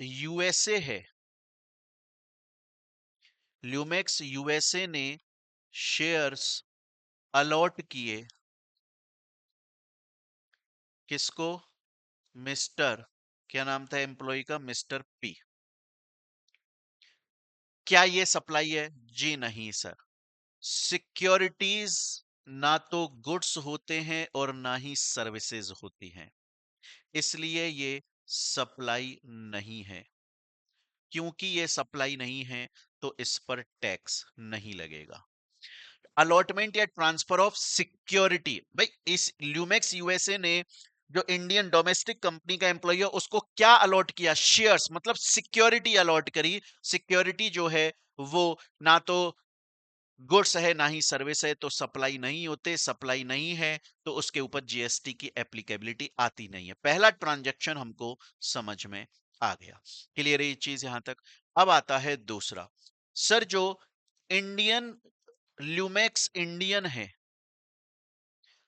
यूएसए ने शेयर्स अलॉट किए, किसको? मिस्टर, क्या नाम था एम्प्लॉय का? Mister P. क्या ये सप्लाई है? जी नहीं सर। सिक्योरिटीज ना तो गुड्स होते हैं और ना ही सर्विसेज होती हैं, इसलिए ये सप्लाई नहीं है। क्योंकि ये सप्लाई नहीं है तो इस पर टैक्स नहीं लगेगा। अलॉटमेंट या ट्रांसफर ऑफ सिक्योरिटी, भाई इस ल्यूमेक्स यूएसए ने जो इंडियन डोमेस्टिक कंपनी का एम्प्लॉय है उसको क्या अलॉट किया? शेयर्स, मतलब सिक्योरिटी अलॉट करी। सिक्योरिटी जो है वो ना तो गुड्स है ना ही सर्विस है, तो सप्लाई नहीं होते। सप्लाई नहीं है तो उसके ऊपर जीएसटी की एप्लीकेबिलिटी आती नहीं है। पहला ट्रांजैक्शन हमको समझ में आ गया। क्लियर है ये चीज यहां तक? अब आता है दूसरा। सर, जो इंडियन ल्यूमेक्स इंडियन है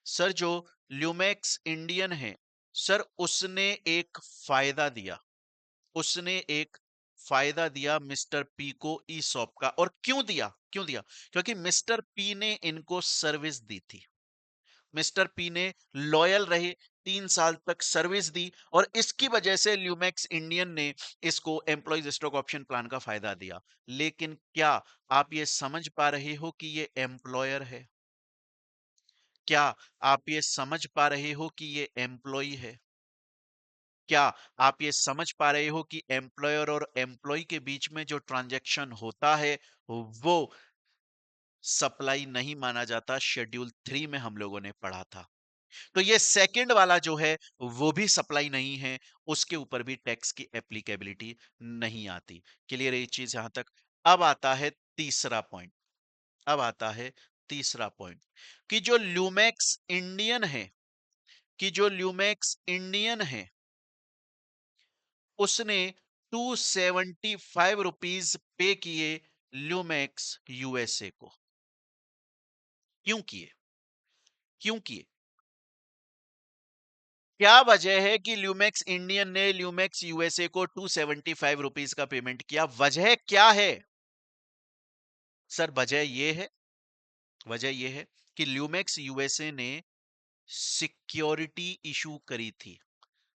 सर जो ल्यूमेक्स इंडियन है सर, उसने एक फायदा दिया मिस्टर पी को ईसॉप का। और क्यों दिया? क्योंकि मिस्टर पी ने इनको सर्विस दी थी। मिस्टर पी ने लॉयल रहे, 3 साल तक सर्विस दी, और इसकी वजह से ल्यूमेक्स इंडियन ने इसको एम्प्लॉयज स्टॉक ऑप्शन प्लान का फायदा दिया। लेकिन क्या आप ये समझ पा रहे हो कि ये एम्प्लॉयर है? क्या आप ये समझ पा रहे हो कि ये एम्प्लॉय है? क्या आप ये समझ पा रहे हो कि एम्प्लॉयर और एम्प्लॉय के बीच में जो ट्रांजैक्शन होता है वो सप्लाई नहीं माना जाता? शेड्यूल 3 में हम लोगों ने पढ़ा था। तो ये सेकंड वाला जो है वो भी सप्लाई नहीं है, उसके ऊपर भी टैक्स की एप्लीकेबिलिटी नहीं आती। क्लियर है ये चीज यहां तक? अब आता है तीसरा पॉइंट। अब आता है तीसरा पॉइंट कि जो ल्यूमैक्स इंडियन है, कि जो ल्यूमैक्स इंडियन है उसने 275 रुपीज पे किए ल्यूमैक्स यूएसए को। क्यों किए? क्यों किए? क्या वजह है कि ल्यूमैक्स इंडियन ने ल्यूमैक्स यूएसए को 275 रुपीज का पेमेंट किया? वजह क्या है सर? वजह यह है कि ल्यूमैक्स यूएसए ने सिक्योरिटी इशू करी थी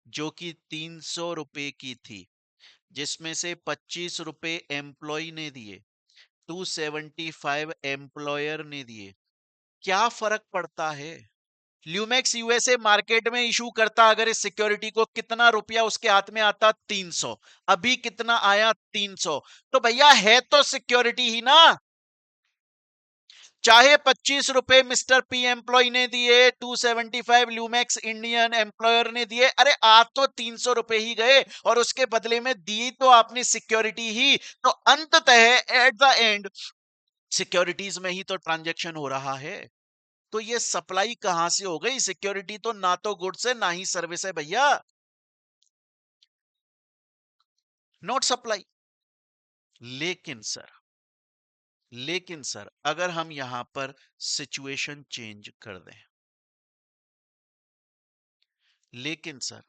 जो कि 300 रुपए की थी, जिसमें से 25 रुपए एम्प्लॉय ने दिए, 275 एम्प्लॉयर ने दिए। क्या फर्क पड़ता है? ल्यूमैक्स यूएसए मार्केट में इशू करता अगर इस सिक्योरिटी को, कितना रुपया उसके हाथ में आता? 300। अभी कितना आया? 300। तो भैया है तो सिक्योरिटी ही ना। चाहे 25 रुपए मिस्टर पी एम्प्लॉय ने दिए, 275 ल्यूमैक्स इंडियन एम्प्लॉयर ने दिए, अरे आ तो 300 रुपए ही गए और उसके बदले में दी तो आपने सिक्योरिटी ही। तो अंततः एट द एंड सिक्योरिटीज में ही तो ट्रांजैक्शन हो रहा है। तो ये सप्लाई कहां से हो गई? सिक्योरिटी तो ना तो गुड्स है ना ही सर्विस है भैया, नॉट सप्लाई। लेकिन सर, लेकिन सर अगर हम यहां पर सिचुएशन चेंज कर दें, लेकिन सर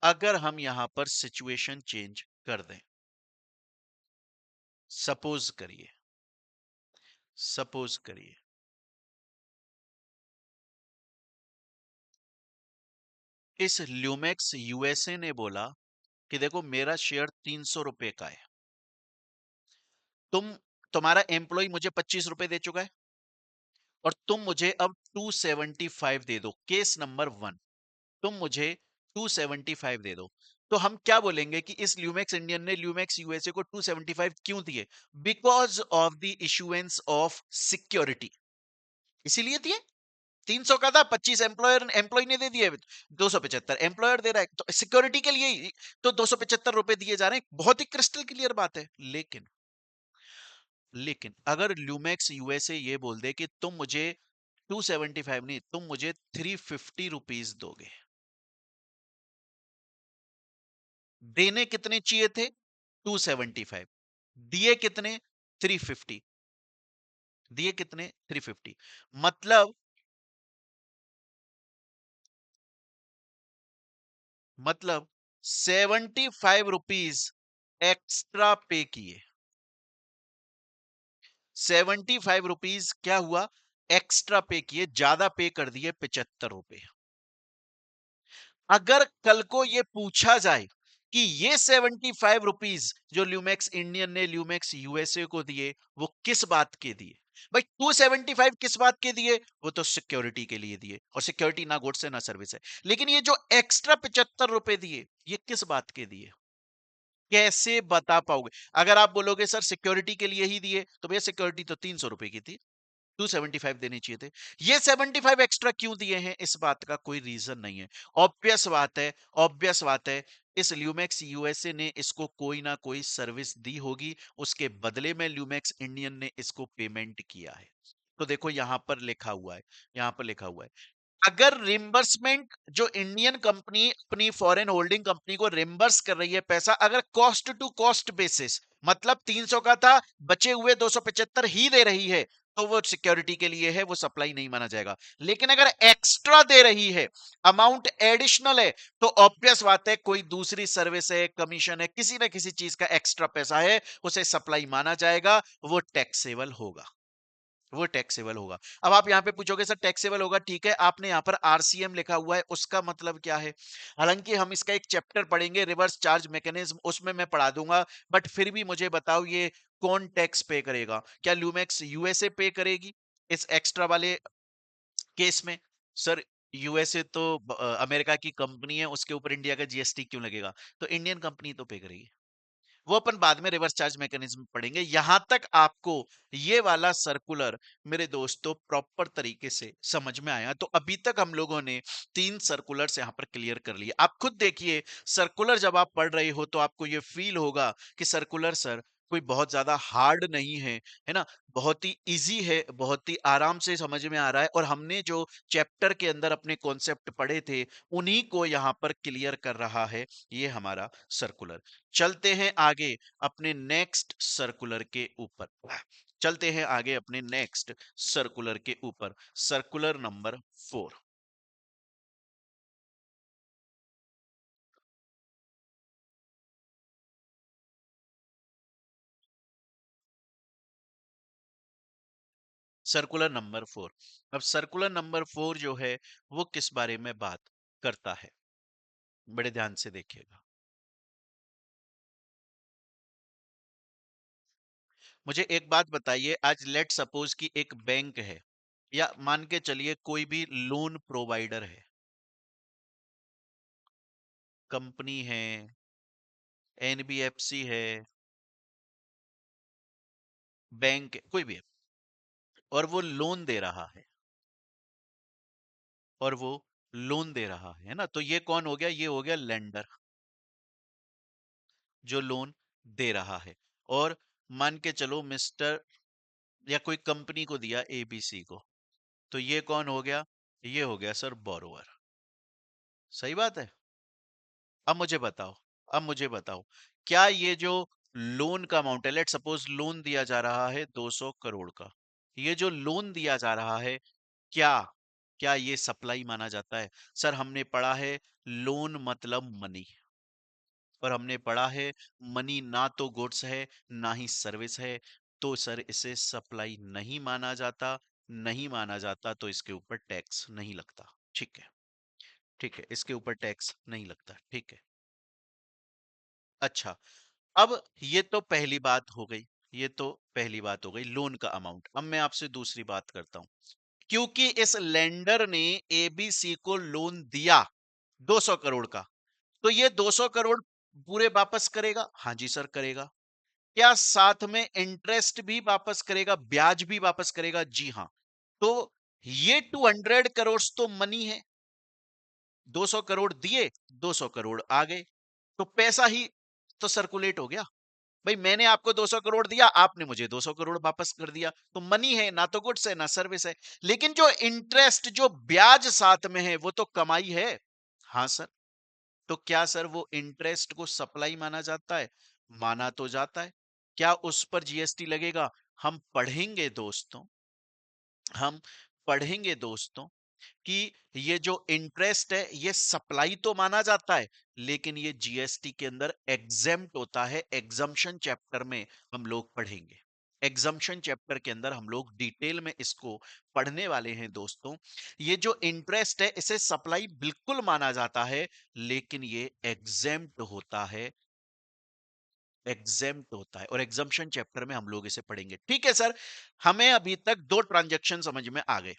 अगर हम यहां पर सिचुएशन चेंज कर दें, सपोज करिए, सपोज करिए इस ल्यूमेक्स यूएसए ने बोला कि देखो मेरा शेयर 300 रुपए का है, तुम्हारा एम्प्लॉय मुझे 25 रुपए दे चुका है और तुम मुझे अब 275 दे दो। केस नंबर 1, तुम मुझे 275 दे दो। तो हम क्या बोलेंगे कि इस ल्यूमेक्स इंडियन ने ल्यूमेक्स यूएसए को 275 क्यों दिए? Because of the issuance of security, इसीलिए दिए। 300 का था, 25 एम्प्लॉय ने दे दिए, 275 एम्प्लॉयर दे रहा है, तो सिक्योरिटी के लिए ही तो 275 रुपए दिए जा रहे हैं। बहुत ही क्रिस्टल क्लियर बात है। लेकिन अगर ल्यूमेक्स यूएसए ये बोल दे कि तुम मुझे 275 नहीं, तुम मुझे 350 रुपीज दोगे, देने कितने चाहिए थे? 275, दिए कितने? 350। दिए कितने? 350। मतलब, मतलब 75 रुपीज एक्स्ट्रा पे किए। 75 रुपीज क्या हुआ? एक्स्ट्रा पे किए, ज्यादा पे कर दिए 75 रुपए। अगर कल को ये पूछा जाए कि ये 75 रुपीज जो ल्यूमेक्स इंडियन ने ल्यूमेक्स यूएसए को दिए वो किस बात के दिए? भाई 275 किस बात के दिए? वो तो सिक्योरिटी के लिए दिए, और सिक्योरिटी ना गुड्स है ना सर्विस है। लेकिन ये जो एक्स्ट्रा 75 रुपए दिए ये किस बात के दिए? कैसे बता पाओगे? अगर आप बोलोगे सर सिक्योरिटी के लिए ही दिए, तो भैया सिक्योरिटी तो 300 रुपए की थी, 275 देने चाहिए थे। ये 75 एक्स्ट्रा क्यों दिए हैं? इस बात का कोई रीजन नहीं है। ऑब्वियस बात है, ऑब्वियस बात है, इस ल्यूमेक्स यूएसए ने इसको कोई ना कोई सर्विस दी होगी, उसके बदले में ल्यूमेक्स इंडियन ने इसको पेमेंट किया है। तो देखो यहां पर लिखा हुआ है, यहां पर लिखा हुआ है, अगर रिम्बर्समेंट जो इंडियन कंपनी अपनी फॉरेन होल्डिंग कंपनी को रिम्बर्स कर रही है पैसा, अगर कॉस्ट टू कॉस्ट बेसिस, मतलब 300 का था, बचे हुए 275 ही दे रही है, तो वो सिक्योरिटी के लिए है, वो सप्लाई नहीं माना जाएगा। लेकिन अगर एक्स्ट्रा दे रही है, अमाउंट एडिशनल है, तो ऑब्वियस बात है कोई दूसरी सर्विस है, कमीशन है, किसी ना किसी चीज का एक्स्ट्रा पैसा है, उसे सप्लाई माना जाएगा, वो टैक्सेबल होगा, वो टैक्सेबल होगा। अब आप यहां पे पूछोगे सर टैक्सेबल होगा, ठीक है, आपने यहां पर आरसीएम लिखा हुआ है, उसका मतलब क्या है? हालांकि हम इसका एक चैप्टर पढ़ेंगे रिवर्स चार्ज मैकेनिज्म, उसमें मैं पढ़ा दूंगा, बट फिर भी मुझे बताओ ये कौन टैक्स पे करेगा? क्या ल्यूमेक्स यूएसए पे करेगी इस एक्स्ट्रा वाले केस में? सर यूएसए तो अमेरिका की कंपनी है, उसके ऊपर इंडिया का जीएसटी क्यों लगेगा? तो इंडियन कंपनी तो पे करेगी। वो अपन बाद में रिवर्स चार्ज मैकेनिज्म पढ़ेंगे। यहां तक आपको ये वाला सर्कुलर मेरे दोस्तों प्रॉपर तरीके से समझ में आया? तो अभी तक हम लोगों ने 3 सर्कुलर्स यहां पर क्लियर कर लिए। आप खुद देखिए, सर्कुलर जब आप पढ़ रहे हो तो आपको ये फील होगा कि सर्कुलर सर कोई बहुत ज्यादा हार्ड नहीं है ना? बहुत ही इजी है, बहुत ही आराम से समझ में आ रहा है, और हमने जो चैप्टर के अंदर अपने कॉन्सेप्ट पढ़े थे उन्हीं को यहां पर क्लियर कर रहा है ये हमारा सर्कुलर। चलते हैं आगे अपने नेक्स्ट सर्कुलर के ऊपर। चलते हैं आगे अपने नेक्स्ट सर्कुलर के ऊपर। Circular number 4। Circular number 4। अब सर्कुलर नंबर 4 जो है वो किस बारे में बात करता है? बड़े ध्यान से देखिएगा। मुझे एक बात बताइए, आज लेट सपोज कि एक बैंक है, या मान के चलिए कोई भी लोन प्रोवाइडर है, कंपनी है, एनबीएफसी है, बैंक है, कोई भी है, और वो लोन दे रहा है, और वो लोन दे रहा है ना? तो ये कौन हो गया? ये हो गया लेंडर, जो लोन दे रहा है। और मान के चलो मिस्टर, या कोई कंपनी को दिया एबीसी को, तो ये कौन हो गया? ये हो गया सर बोरोवर। सही बात है। अब मुझे बताओ, अब मुझे बताओ, क्या ये जो लोन का अमाउंट है, लेट सपोज लोन दिया जा रहा है 200 करोड़ का, ये जो लोन दिया जा रहा है, क्या क्या ये सप्लाई माना जाता है? सर हमने पढ़ा है लोन मतलब मनी, और हमने पढ़ा है मनी ना तो गुड्स है ना ही सर्विस है, तो सर इसे सप्लाई नहीं माना जाता। नहीं माना जाता तो इसके ऊपर टैक्स नहीं लगता। ठीक है, ठीक है, इसके ऊपर टैक्स नहीं लगता। ठीक है। अच्छा, अब ये तो पहली बात हो गई। ये तो पहली बात हो गई लोन का अमाउंट। अब मैं आपसे दूसरी बात करता हूं। क्योंकि इस लेंडर ने एबीसी को लोन दिया 200 करोड़ का, तो ये 200 करोड़ पूरे वापस करेगा? हाँ जी सर, करेगा। क्या साथ में इंटरेस्ट भी वापस करेगा, ब्याज भी वापस करेगा? जी हाँ। तो ये 200 करोड़ तो मनी है। 200 करोड़ दिए, 200 करोड़ आ गए, तो पैसा ही तो सर्कुलेट हो गया। भाई मैंने आपको 200 करोड़ दिया, आपने मुझे 200 करोड़ वापस कर दिया, तो मनी है, ना तो गुड्स है ना सर्विस है। लेकिन जो इंटरेस्ट, जो ब्याज साथ में है, वो तो कमाई है। हाँ सर। तो क्या सर वो इंटरेस्ट को सप्लाई माना जाता है? माना तो जाता है। क्या उस पर जीएसटी लगेगा? हम पढ़ेंगे दोस्तों, हम पढ़ेंगे दोस्तों कि ये जो इंटरेस्ट है ये सप्लाई तो माना जाता है, लेकिन ये जीएसटी के अंदर एग्जेम्प्ट होता है। एग्जम्पशन चैप्टर में हम लोग पढ़ेंगे। एग्जम्पशन चैप्टर के अंदर हम लोग डिटेल में इसको पढ़ने वाले हैं दोस्तों। ये जो इंटरेस्ट है इसे सप्लाई बिल्कुल माना जाता है, लेकिन ये एग्जेम्प्ट होता है। एग्जेम्प्ट होता है, और एग्जम्पशन चैप्टर में हम लोग इसे पढ़ेंगे। ठीक है सर। हमें अभी तक दो ट्रांजैक्शन समझ में आ गए।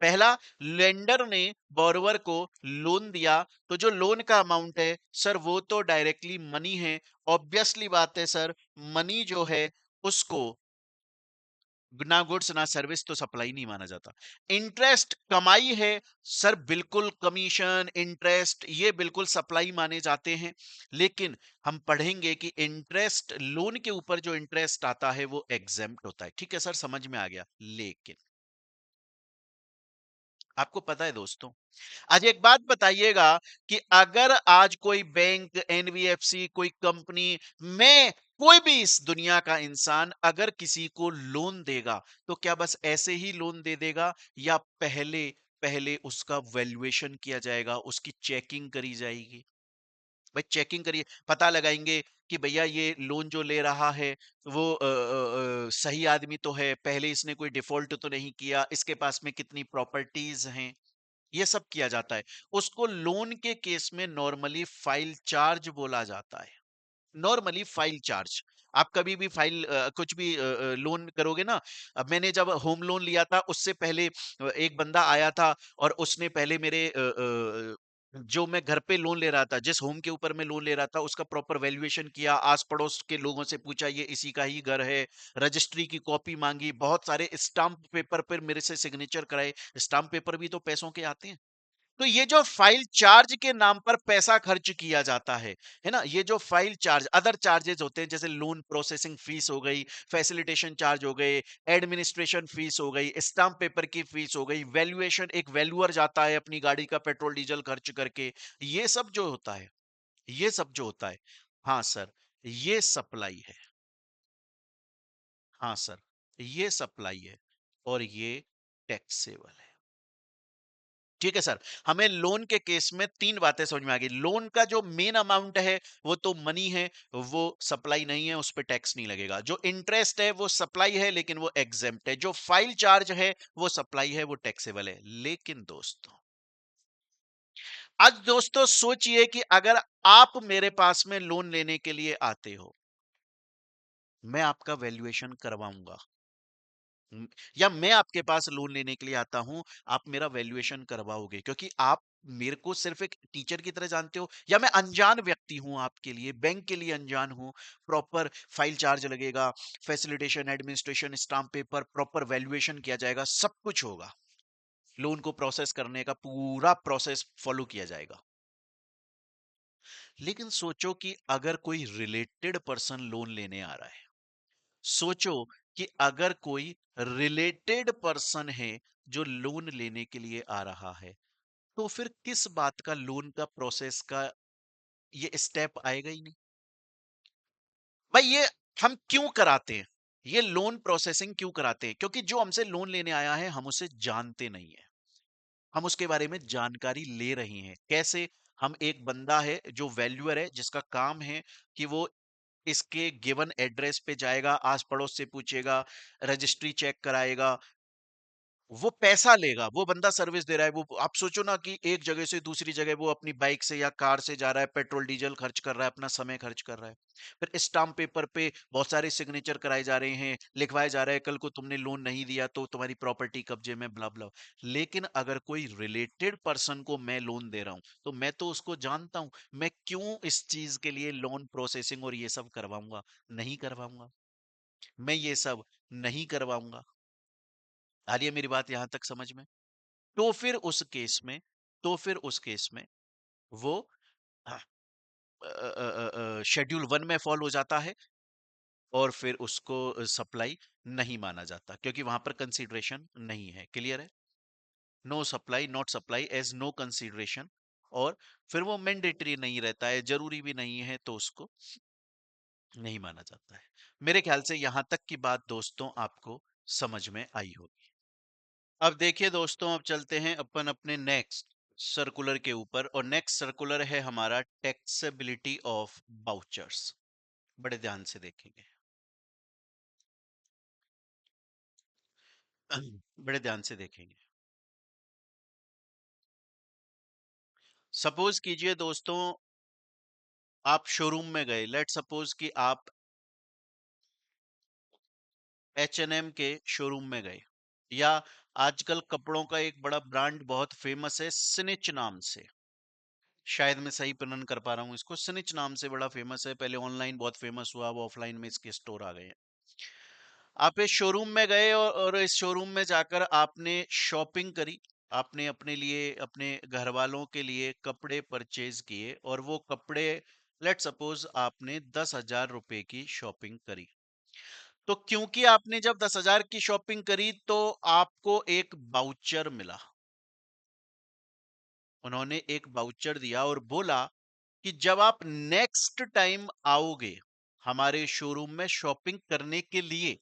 पहला, लेंडर ने बोरोवर को लोन दिया, तो जो लोन का अमाउंट है सर वो तो डायरेक्टली मनी है। ऑब्वियसली बात है सर, मनी जो है उसको ना गुड्स ना सर्विस तो सप्लाई नहीं माना जाता। इंटरेस्ट कमाई है सर, बिल्कुल कमीशन इंटरेस्ट ये बिल्कुल सप्लाई माने जाते हैं। लेकिन हम पढ़ेंगे कि इंटरेस्ट, लोन के ऊपर जो इंटरेस्ट आता है वो एग्जेम्प्ट होता है। ठीक है सर, समझ में आ गया। लेकिन आपको पता है दोस्तों, आज एक बात बताइएगा कि अगर आज कोई बैंक, एनबीएफसी, कोई कंपनी में, कोई भी इस दुनिया का इंसान अगर किसी को लोन देगा, तो क्या बस ऐसे ही लोन दे देगा, या पहले पहले उसका वैल्यूएशन किया जाएगा, उसकी चेकिंग करी जाएगी? भाई चेकिंग करिए, पता लगाएंगे कि भैया ये लोन जो ले रहा है वो सही आदमी तो है, पहले इसने कोई डिफॉल्ट तो नहीं किया, इसके पास में कितनी प्रॉपर्टीज हैं, ये सब किया जाता है। उसको लोन के केस में नॉर्मली फाइल चार्ज बोला जाता है। Normally file charge. आप कभी भी फाइल कुछ भी लोन करोगे ना, अब मैंने जब होम लोन लिया था उससे पहले एक बंदा आया था और उसने पहले मेरे जो मैं घर पे लोन ले रहा था, जिस होम के ऊपर मैं लोन ले रहा था, उसका प्रॉपर वैल्यूएशन किया, आस पड़ोस के लोगों से पूछा ये इसी का ही घर है, रजिस्ट्री की कॉपी मांगी, बहुत सारे स्टाम्प पेपर पर मेरे से सिग्नेचर कराए। स्टाम्प पेपर भी तो पैसों के आते हैं। तो ये जो फाइल चार्ज के नाम पर पैसा खर्च किया जाता है ना? ये जो फाइल चार्ज, अदर चार्जेस होते हैं, जैसे लोन प्रोसेसिंग फीस हो गई, फैसिलिटेशन चार्ज हो गए, एडमिनिस्ट्रेशन फीस हो गई, स्टाम्प पेपर की फीस हो गई, वैल्यूएशन, एक वैल्यूअर जाता है अपनी गाड़ी का पेट्रोल डीजल खर्च करके, ये सब जो होता है, ये सब जो होता है, हाँ सर, ये सप्लाई है। हाँ सर, ये सप्लाई है और ये टैक्सेबल है। ठीक है सर। हमें लोन के केस में 3 बातें समझ में आ गई। लोन का जो मेन अमाउंट है, वो तो मनी है, वो सप्लाई नहीं है, उस पे टैक्स नहीं लगेगा। जो इंटरेस्ट है, वो सप्लाई है, लेकिन वो एग्जेम्प्ट है। जो फाइल चार्ज है, वो सप्लाई है, वो टैक्सेबल है। लेकिन दोस्तों, आज दोस्तों सोचिए कि अगर आप मेरे पास में लोन लेने के लिए आते हो, मैं आपका वैल्यूएशन करवाऊंगा। हम्म, या मैं आपके पास लोन लेने के लिए आता हूं, आप मेरा वैल्यूएशन करवाओगे, क्योंकि आप मेरे को सिर्फ एक टीचर की तरह जानते हो, या मैं अनजान व्यक्ति हूं आपके लिए, बैंक के लिए अनजान हूं। प्रॉपर फाइल चार्ज लगेगा, facilitation, administration, stamp paper, proper valuation किया जाएगा, सब कुछ होगा। लोन को प्रोसेस करने का पूरा प्रोसेस फॉलो किया जाएगा। लेकिन सोचो कि अगर कोई रिलेटेड पर्सन लोन लेने आ रहा है, सोचो कि अगर कोई रिलेटेड पर्सन है जो लोन लेने के लिए आ रहा है, तो फिर किस बात का लोन का प्रोसेस का ये स्टेप आएगा ही नहीं। भाई ये हम क्यों कराते हैं? ये लोन प्रोसेसिंग क्यों कराते हैं? क्योंकि जो हमसे लोन लेने आया है, हम उसे जानते नहीं है। हम उसके बारे में जानकारी ले रहे हैं। कैसे? हम, एक बंदा है जो वैल्यूअर है, जिसका काम है कि वो इसके गिवन एड्रेस पे जाएगा, आस पड़ोस से पूछेगा, रजिस्ट्री चेक कराएगा, वो पैसा लेगा। वो बंदा सर्विस दे रहा है। वो, आप सोचो ना कि एक जगह से दूसरी जगह वो अपनी बाइक से या कार से जा रहा है, पेट्रोल डीजल खर्च कर रहा है, अपना समय खर्च कर रहा है, फिर स्टाम्प पेपर पे बहुत सारे सिग्नेचर कराए जा रहे हैं, लिखवाए जा रहा है, कल को तुमने लोन नहीं दिया तो तुम्हारी प्रॉपर्टी कब्जे में, ब्ला ब्ला। लेकिन अगर कोई रिलेटेड पर्सन को मैं लोन दे रहा हूं, तो मैं तो उसको जानता हूं। मैं क्यों इस चीज के लिए लोन प्रोसेसिंग और ये सब करवाऊंगा? नहीं करवाऊंगा। मैं ये सब नहीं करवाऊंगा। आ रही है मेरी बात यहां तक समझ में? तो फिर उस केस में, तो फिर उस केस में वो शेड्यूल 1 में फॉल हो जाता है, और फिर उसको सप्लाई नहीं माना जाता, क्योंकि वहां पर कंसीडरेशन नहीं है। क्लियर है? No supply, not supply as no consideration. और फिर वो मैंडेटरी नहीं रहता है, जरूरी भी नहीं है, तो उसको नहीं माना जाता है। मेरे ख्याल से यहां तक की बात दोस्तों आपको समझ में आई होगी। अब देखिए दोस्तों, अब चलते हैं अपन अपने नेक्स्ट सर्कुलर के ऊपर, और नेक्स्ट सर्कुलर है हमारा टैक्सेबिलिटी ऑफ बाउचर्स। बड़े ध्यान से देखेंगे। बड़े ध्यान से देखेंगे। सपोज कीजिए दोस्तों, आप शोरूम में गए। लेट सपोज कि आप H&M के शोरूम में गए, या आजकल कपड़ों का एक बड़ा ब्रांड बहुत फेमस है स्निच नाम से। शायद मैं सही प्रनन कर पा रहा हूँ इसको। स्निच नाम से बड़ा फेमस है। पहले ऑनलाइन बहुत फेमस हुआ, वो ऑफलाइन में इसके स्टोर आ गए हैं। आप इस शोरूम में गए, और इस शोरूम में जाकर आपने शॉपिंग करी। आपने अपने लिए, अपने घर वालों के लिए कपड़े परचेज किए, और वो कपड़े, लेट सपोज आपने 10,000 रुपए की शॉपिंग करी। तो क्योंकि आपने जब 10,000 की शॉपिंग करी, तो आपको एक बाउचर मिला। उन्होंने एक बाउचर दिया और बोला कि जब आप नेक्स्ट टाइम आओगे हमारे शोरूम में शॉपिंग करने के लिए,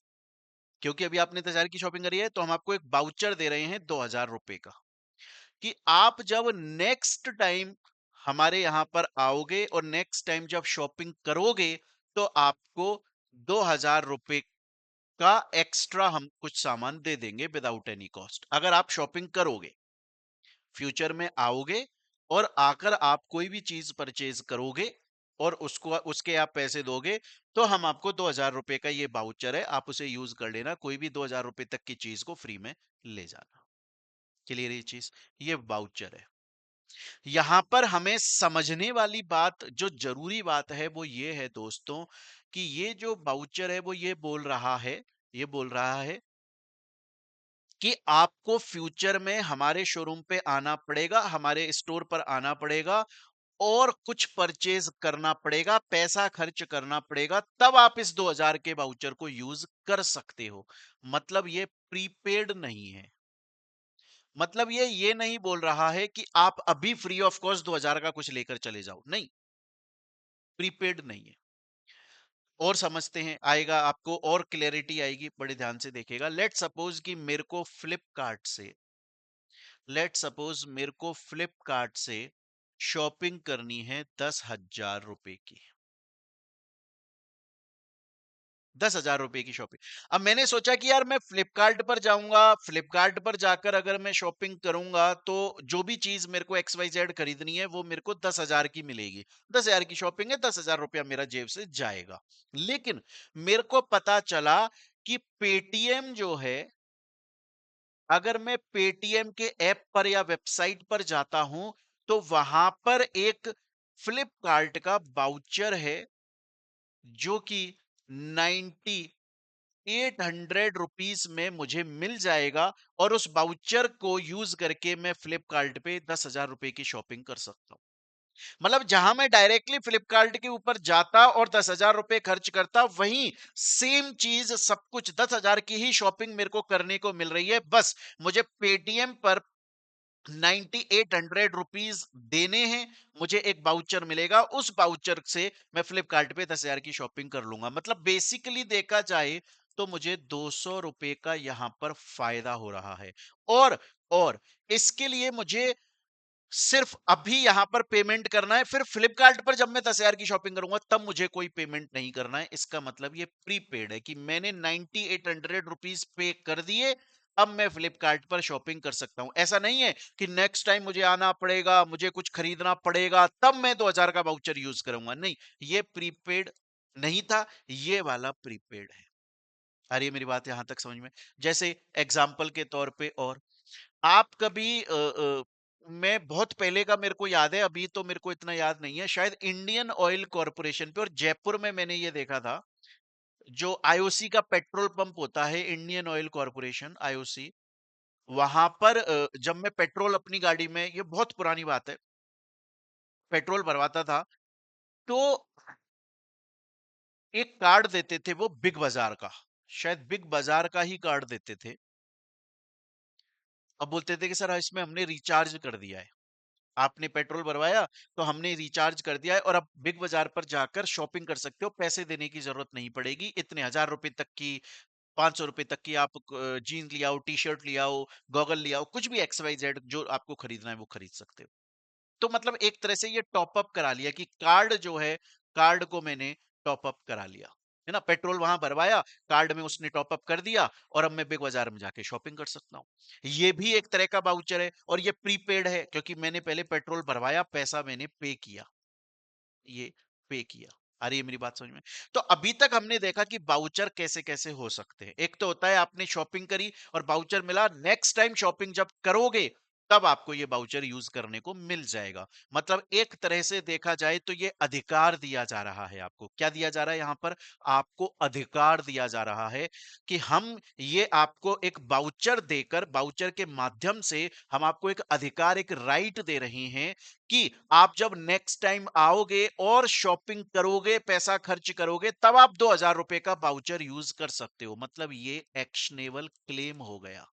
क्योंकि अभी आपने 10,000 की शॉपिंग करी है, तो हम आपको एक बाउचर दे रहे हैं 2,000 रुपए का, कि आप जब नेक्स्ट टाइम हमारे यहां पर आओगे और नेक्स्ट टाइम जब शॉपिंग करोगे, तो आपको 2,000 रुपए का एक्स्ट्रा हम कुछ सामान दे देंगे विदाउट एनी कॉस्ट, अगर आप शॉपिंग करोगे। फ्यूचर में आओगे और आकर आप कोई भी चीज परचेज करोगे, और उसको उसके आप पैसे दोगे तो हम आपको 2,000 रुपए का ये बाउचर है, आप उसे यूज कर लेना, कोई भी 2,000 रुपए तक की चीज को फ्री में ले जाना। क्लियर ये चीज? ये बाउचर है। यहां पर हमें समझने वाली बात, जो जरूरी बात है वो ये है दोस्तों, कि ये जो बाउचर है वो ये बोल रहा है कि आपको फ्यूचर में हमारे शोरूम पे आना पड़ेगा, हमारे स्टोर पर आना पड़ेगा और कुछ परचेज करना पड़ेगा, पैसा खर्च करना पड़ेगा, तब आप इस 2,000 के वाउचर को यूज कर सकते हो। मतलब ये प्रीपेड नहीं है। मतलब ये नहीं बोल रहा है कि आप अभी फ्री ऑफ कॉस्ट 2,000 का कुछ लेकर चले जाओ, नहीं, प्रीपेड नहीं है। और समझते हैं, आएगा आपको और क्लैरिटी आएगी, बड़े ध्यान से देखिएगा। लेट सपोज मेरे को फ्लिपकार्ट से शॉपिंग करनी है 10,000 रुपए की, 10,000 रुपए की शॉपिंग। अब मैंने सोचा कि यार मैं फ्लिपकार्ट पर जाऊंगा, फ्लिपकार्ट पर जाकर अगर मैं शॉपिंग करूंगा तो जो भी चीज मेरे को XYZ खरीदनी है वो मेरे को 10,000 की मिलेगी। 10,000 की शॉपिंग है, 10,000 रुपया मेरा जेब से जाएगा। लेकिन मेरे को पता चला कि पेटीएम जो है, अगर मैं पेटीएम के ऐप पर या वेबसाइट पर जाता हूं तो वहां पर एक फ्लिपकार्ट का बाउचर है जो कि 800 रुपीज में मुझे मिल जाएगा, और उस बाउचर को यूज करके मैं फ्लिपकार्ट पे 10,000 रुपए की शॉपिंग कर सकता हूं। मतलब जहां मैं डायरेक्टली फ्लिपकार्ट के ऊपर जाता और 10,000 रुपए खर्च करता, वहीं सेम चीज, सब कुछ 10,000 की ही शॉपिंग मेरे को करने को मिल रही है। बस मुझे पेटीएम पर 9,800 रुपीज देने हैं, मुझे एक बाउचर मिलेगा, उस बाउचर से मैं फ्लिपकार्ट पे 10,000 की शॉपिंग कर लूंगा। मतलब बेसिकली देखा जाए तो मुझे 200 रुपए का यहां पर फायदा हो रहा है। और और इसके लिए मुझे सिर्फ अभी यहां पर पेमेंट करना है, फिर फ्लिपकार्ट पर जब मैं 10,000 की शॉपिंग करूंगा तब मुझे कोई पेमेंट नहीं करना है। इसका मतलब ये प्रीपेड है कि मैंने 9,800 रुपीज पे कर दिए, अब मैं फ्लिपकार्ट पर शॉपिंग कर सकता हूं। ऐसा नहीं है कि नेक्स्ट टाइम मुझे आना पड़ेगा, मुझे कुछ खरीदना पड़ेगा, तब मैं 2,000 का वाउचर यूज करूंगा। नहीं, ये प्रीपेड नहीं था, ये वाला प्रीपेड है। आ रही है मेरी बात यहां तक समझ में? जैसे एग्जाम्पल के तौर पे, और आप कभी मैं बहुत पहले का मेरे को याद है, अभी तो मेरे को इतना याद नहीं है, शायद इंडियन ऑयल कॉरपोरेशन पे और जयपुर में मैंने ये देखा था, जो आईओसी का पेट्रोल पंप होता है, इंडियन ऑयल कॉरपोरेशन आईओसी, वहां पर जब मैं पेट्रोल अपनी गाड़ी में, ये बहुत पुरानी बात है, पेट्रोल भरवाता था, तो एक कार्ड देते थे वो बिग बाजार का, शायद बिग बाजार का ही कार्ड देते थे। अब बोलते थे कि सर इसमें हमने रिचार्ज कर दिया है, आपने पेट्रोल भरवाया तो हमने रिचार्ज कर दिया है, और अब बिग बाजार पर जाकर शॉपिंग कर सकते हो, पैसे देने की जरूरत नहीं पड़ेगी, इतने 1,000 रुपए तक की, 500 रुपए तक की आप जीन्स ले आओ, टी शर्ट ले आओ, गॉगल ले आओ, कुछ भी XYZ जो आपको खरीदना है वो खरीद सकते हो। तो मतलब एक तरह से ये टॉप अप करा लिया कि कार्ड जो है, कार्ड को मैंने टॉप अप करा लिया, है ना, पेट्रोल वहां भरवाया, कार्ड में उसने टॉप अप कर दिया, और अब मैं बिग बाजार में जाके शॉपिंग कर सकता हूँ। ये भी एक तरह का बाउचर है, और ये प्रीपेड है क्योंकि मैंने पहले पेट्रोल भरवाया, पैसा मैंने पे किया, ये पे किया। आ रही है मेरी बात समझ में? तो अभी तक हमने देखा कि बाउचर कैसे कैसे हो सकते हैं। एक तो होता है आपने शॉपिंग करी और बाउचर मिला, नेक्स्ट टाइम शॉपिंग जब करोगे तब आपको ये बाउचर यूज करने को मिल जाएगा। मतलब एक तरह से देखा जाए तो ये अधिकार दिया जा रहा है आपको। क्या दिया जा रहा है यहाँ पर? आपको अधिकार दिया जा रहा है कि हम ये आपको एक बाउचर देकर, बाउचर के माध्यम से हम आपको एक अधिकार, एक राइट दे रहे हैं कि आप जब नेक्स्ट टाइम आओगे और शॉपिंग करोगे, पैसा खर्च करोगे, तब आप 2,000 रुपए का वाउचर यूज कर सकते हो। मतलब ये एक्शनेबल क्लेम हो गया।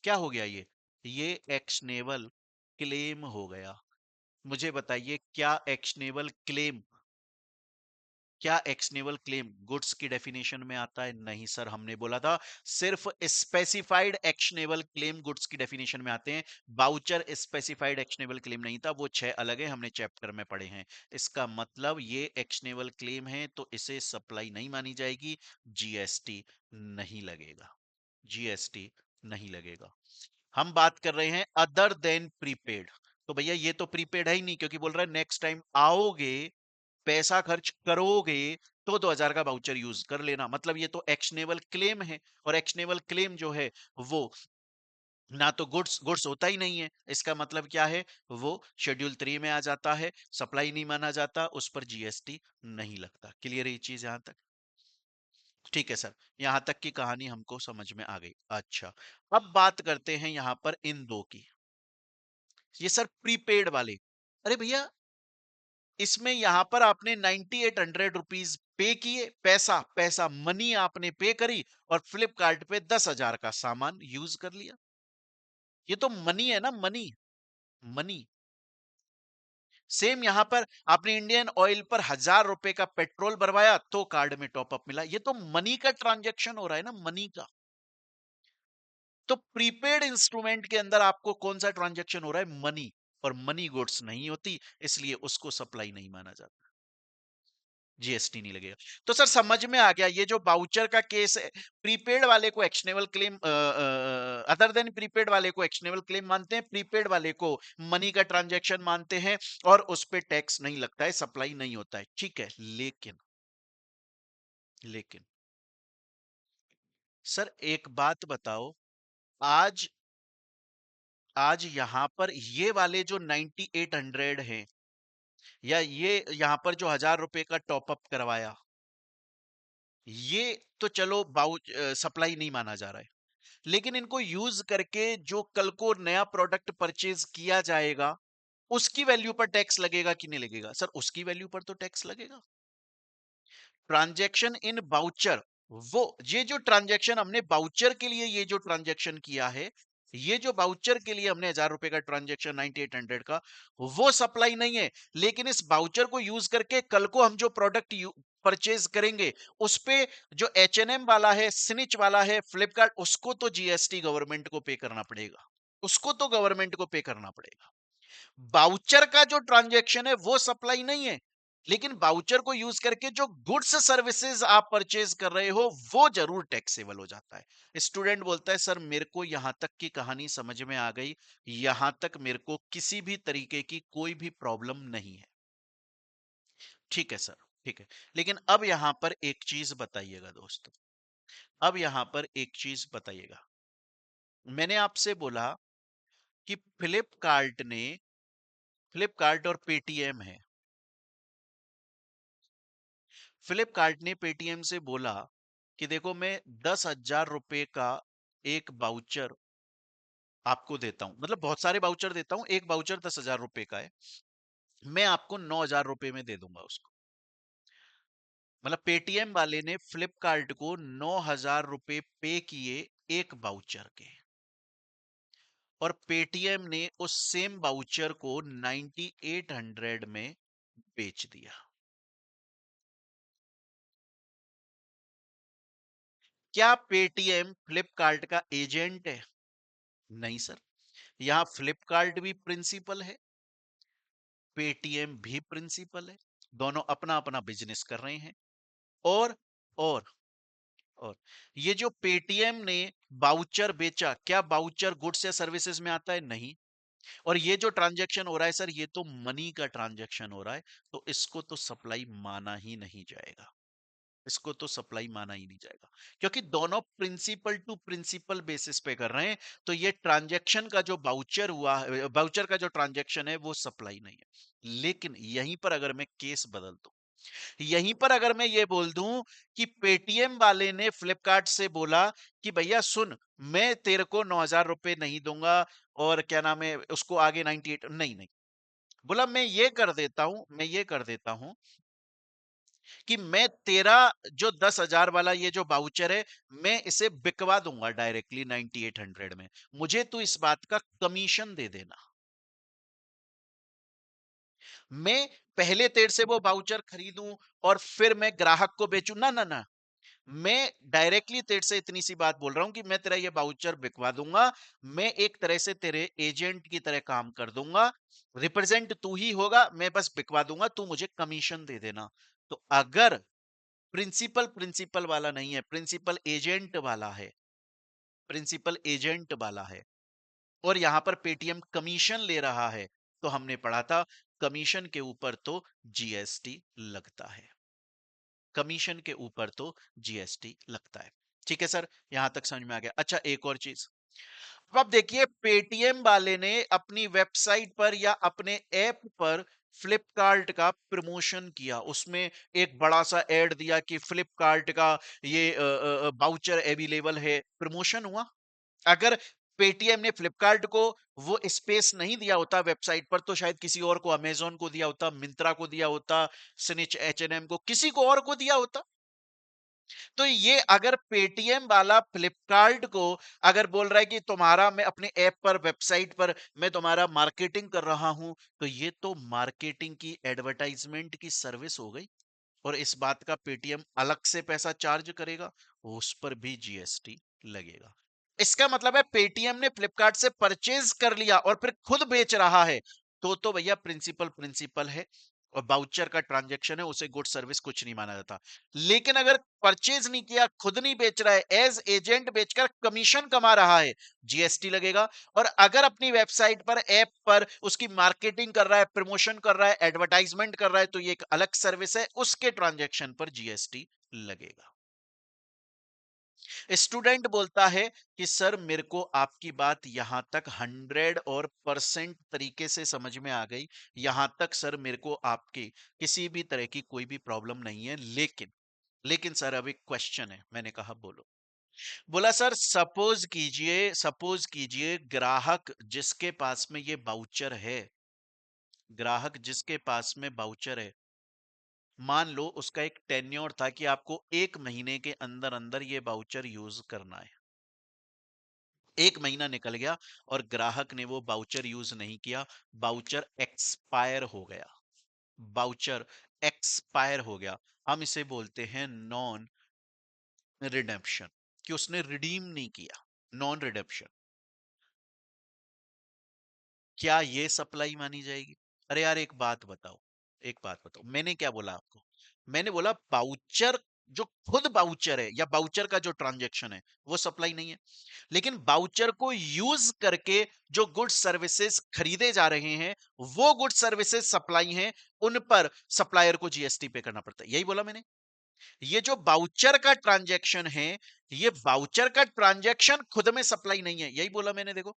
क्या हो गया ये एक्शनेबल क्लेम हो गया। मुझे बताइए, क्या एक्शनेबल क्लेम, क्या एक्शनेबल क्लेम गुड्स की डेफिनेशन में आता है? नहीं सर, हमने बोला था सिर्फ स्पेसिफाइड एक्शनेबल क्लेम गुड्स की डेफिनेशन में आते हैं। बाउचर स्पेसिफाइड एक्शनेबल क्लेम नहीं था, वो 6 अलग है, हमने चैप्टर में पढ़े हैं। इसका मतलब ये एक्शनेबल क्लेम है तो इसे सप्लाई नहीं मानी जाएगी, जीएसटी नहीं लगेगा, जीएसटी नहीं लगेगा। हम बात कर रहे हैं अदर देन प्रीपेड। तो भैया ये तो प्रीपेड है ही नहीं, क्योंकि बोल रहा है नेक्स्ट टाइम आओगे पैसा खर्च करोगे तो 2000 का वाउचर यूज कर लेना। मतलब ये तो एक्शनेबल क्लेम है, और एक्शनेबल क्लेम जो है वो ना तो गुड्स गुड्स होता ही नहीं है। इसका मतलब क्या है, वो शेड्यूल 3 में आ जाता है, सप्लाई नहीं माना जाता, उस पर जीएसटी नहीं लगता। क्लियर है ये चीज यहां तक? ठीक है सर, यहां तक की कहानी हमको समझ में आ गई। अच्छा, अब बात करते हैं यहां पर इन दो की। ये सर प्रीपेड वाले, अरे भैया इसमें यहां पर आपने 9800 रुपीज पे किए, पैसा पैसा मनी आपने पे करी, और फ्लिपकार्ट पे 10,000 का सामान यूज कर लिया। ये तो मनी है ना, मनी। मनी सेम यहां पर आपने इंडियन ऑयल पर 1000 रुपए का पेट्रोल भरवाया तो कार्ड में टॉपअप मिला। ये तो मनी का ट्रांजैक्शन हो रहा है ना, मनी का। तो प्रीपेड इंस्ट्रूमेंट के अंदर आपको कौन सा ट्रांजैक्शन हो रहा है, मनी। और मनी गुड्स नहीं होती, इसलिए उसको सप्लाई नहीं माना जाता, जीएसटी नहीं लगेगा। तो सर समझ में आ गया, ये जो बाउचर का केस है, प्रीपेड वाले को actionable claim, other than prepaid वाले को एक्शनेबल क्लेम मानते हैं, प्रीपेड वाले को मनी का ट्रांजैक्शन मानते हैं, और उस पे टैक्स नहीं लगता है, सप्लाई नहीं होता है। ठीक है, लेकिन लेकिन सर एक बात बताओ, आज आज यहां पर ये वाले जो 9800 हैं, या ये यहां पर जो 1000 रुपए का टॉपअप करवाया, ये तो चलो सप्लाई नहीं माना जा रहा है। लेकिन इनको यूज करके जो कल को नया प्रोडक्ट परचेज किया जाएगा, उसकी वैल्यू पर टैक्स लगेगा कि नहीं लगेगा? सर उसकी वैल्यू पर तो टैक्स लगेगा। ट्रांजैक्शन इन बाउचर, वो ये जो ट्रांजैक्शन हमने बाउचर के लिए, ये जो ट्रांजैक्शन किया है, ये जो बाउचर के लिए हमने 1000 रुपए का ट्रांजैक्शन 9800 का, वो सप्लाई नहीं है। लेकिन इस बाउचर को यूज करके कल को हम जो प्रोडक्ट परचेज करेंगे, उस पे जो H&M वाला है, स्निच वाला है, फ्लिपकार्ट, उसको तो जीएसटी गवर्नमेंट को पे करना पड़ेगा, उसको तो गवर्नमेंट को पे करना पड़ेगा। बाउचर का जो ट्रांजैक्शन है वो सप्लाई नहीं है, लेकिन बाउचर को यूज करके जो गुड्स सर्विसेज आप परचेज कर रहे हो, वो जरूर टैक्सेबल हो जाता है। स्टूडेंट बोलता है सर मेरे को यहां तक की कहानी समझ में आ गई, यहां तक मेरे को किसी भी तरीके की कोई भी प्रॉब्लम नहीं है। ठीक है सर, ठीक है। लेकिन अब यहां पर एक चीज बताइएगा दोस्तों, अब यहां पर एक चीज बताइएगा। मैंने आपसे बोला कि फ्लिपकार्ट और पेटीएम है, फ्लिपकार्ट ने पेटीएम से बोला कि देखो मैं 10,000 रुपए का एक बाउचर आपको देता हूं, मतलब बहुत सारे बाउचर देता हूं, एक बाउचर 10,000 रुपए का है, मैं आपको 9,000 रुपए में दे दूंगा उसको। मतलब पेटीएम वाले ने फ्लिपकार्ट को 9,000 रुपए पे किए एक बाउचर के, और पेटीएम ने उस सेम बाउचर को 9800 में बेच दिया। क्या पेटीएम फ्लिपकार्ट का एजेंट है? नहीं सर। यहां फ्लिपकार्ट भी प्रिंसिपल है, पेटीएम भी प्रिंसिपल है, दोनों अपना अपना बिजनेस कर रहे हैं। और और और ये जो पेटीएम ने बाउचर बेचा, क्या बाउचर गुड्स या सर्विसेज में आता है? नहीं। और ये जो ट्रांजैक्शन हो रहा है सर, ये तो मनी का ट्रांजैक्शन हो रहा है, तो इसको तो सप्लाई माना ही नहीं जाएगा, इसको तो सप्लाई माना ही नहीं जाएगा, क्योंकि दोनों प्रिंसिपल टू प्रिंसिपल बेसिस पे कर रहे हैं। तो ये ट्रांजैक्शन का जो बाउचर हुआ है, बाउचर का जो ट्रांजैक्शन है, वो सप्लाई नहीं है। लेकिन यहीं पर अगर मैं केस बदल दूं, यहीं पर अगर मैं ये बोल दूं कि पेटीएम वाले ने फ्लिपकार्ट से बोला कि भैया सुन, मैं तेरे को 9,000 रुपए नहीं दूंगा, और क्या नाम है उसको आगे 98, नहीं नहीं, बोला मैं ये कर देता हूं, मैं ये कर देता हूं कि मैं तेरा जो 10,000 वाला ये जो बाउचर है, मैं इसे बिकवा दूंगा डायरेक्टली 9800 में, मुझे तू इस बात का कमीशन दे देना। मैं पहले तेरे से वो बाउचर खरीदूं और फिर मैं ग्राहक को बेचूं, ना ना ना, मैं डायरेक्टली तेरे से इतनी सी बात बोल रहा हूं कि मैं तेरा ये बाउचर बिकवा दूंगा, मैं एक तरह से तेरे एजेंट की तरह काम कर दूंगा, रिप्रेजेंट तू ही होगा, मैं बस बिकवा दूंगा, तू मुझे कमीशन दे देना। तो अगर प्रिंसिपल प्रिंसिपल वाला नहीं है, प्रिंसिपल एजेंट वाला है, प्रिंसिपल एजेंट वाला है, और यहां पर पेटीएम कमीशन ले रहा है, तो हमने पढ़ा था कमीशन के ऊपर तो जीएसटी लगता है। कमीशन के ऊपर तो जीएसटी लगता है। ठीक है सर, यहां तक समझ में आ गया। अच्छा, एक और चीज, अब आप देखिए, पेटीएम वाले ने अपनी वेबसाइट पर या अपने ऐप पर फ्लिपकार्ट का प्रमोशन किया, उसमें एक बड़ा सा ऐड दिया कि फ्लिपकार्ट का ये वाउचर अवेलेबल है। प्रमोशन हुआ। अगर पेटीएम ने फ्लिपकार्ट को वो स्पेस नहीं दिया होता वेबसाइट पर, तो शायद किसी और को, अमेजोन को दिया होता, मिंत्रा को दिया होता, स्निच एच&एम को, किसी को और को दिया होता। तो ये अगर पेटीएम वाला फ्लिपकार्ट को अगर बोल रहा है कि तुम्हारा, मैं अपने ऐप पर, वेबसाइट पर मैं तुम्हारा मार्केटिंग कर रहा हूं, तो ये तो मार्केटिंग की, एडवर्टाइजमेंट की सर्विस हो गई। और इस बात का पेटीएम अलग से पैसा चार्ज करेगा, उस पर भी जीएसटी लगेगा। इसका मतलब है पेटीएम ने फ्लिपकार्ट से परचेज कर लिया और फिर खुद बेच रहा है, तो भैया प्रिंसिपल प्रिंसिपल है, और बाउचर का ट्रांजैक्शन है, उसे गुड सर्विस कुछ नहीं माना जाता। लेकिन अगर परचेज नहीं किया, खुद नहीं बेच रहा है, एज एजेंट बेचकर कमीशन कमा रहा है, जीएसटी लगेगा। और अगर अपनी वेबसाइट पर, ऐप पर उसकी मार्केटिंग कर रहा है, प्रमोशन कर रहा है, एडवर्टाइजमेंट कर रहा है, तो ये एक अलग सर्विस है, उसके ट्रांजैक्शन पर जीएसटी लगेगा। स्टूडेंट बोलता है कि सर मेरे को आपकी बात यहां तक 100% तरीके से समझ में आ गई, यहां तक सर मेरे को आपकी किसी भी तरह की कोई भी प्रॉब्लम नहीं है, लेकिन सर अब एक क्वेश्चन है। मैंने कहा बोलो। बोला सर, सपोज कीजिए ग्राहक जिसके पास में ये बाउचर है, ग्राहक जिसके पास में बाउचर है, मान लो उसका एक टेन्योर था कि आपको 1 महीने के अंदर अंदर ये बाउचर यूज करना है। 1 महीना निकल गया और ग्राहक ने वो बाउचर यूज नहीं किया, बाउचर एक्सपायर हो गया, बाउचर एक्सपायर हो गया। हम इसे बोलते हैं नॉन रिडेम्पशन, कि उसने रिडीम नहीं किया, नॉन रिडेम्पशन। क्या ये सप्लाई मानी जाएगी? अरे यार एक बात बताओ, एक बात बताओ, मैंने क्या बोला आपको? मैंने बोला बाउचर, जो खुद बाउचर है या बाउचर का जो ट्रांजैक्शन है, वो सप्लाई नहीं है। लेकिन बाउचर को यूज करके जो गुड्स सर्विसेज खरीदे जा रहे हैं, वो गुड्स सर्विसेज सप्लाई हैं, उन पर सप्लायर को जीएसटी पे करना पड़ता है। यही बोला मैंने। ये जो बाउचर का ट्रांजैक्शन है, ये बाउचर का ट्रांजैक्शन खुद में सप्लाई नहीं है, यही बोला मैंने। देखो,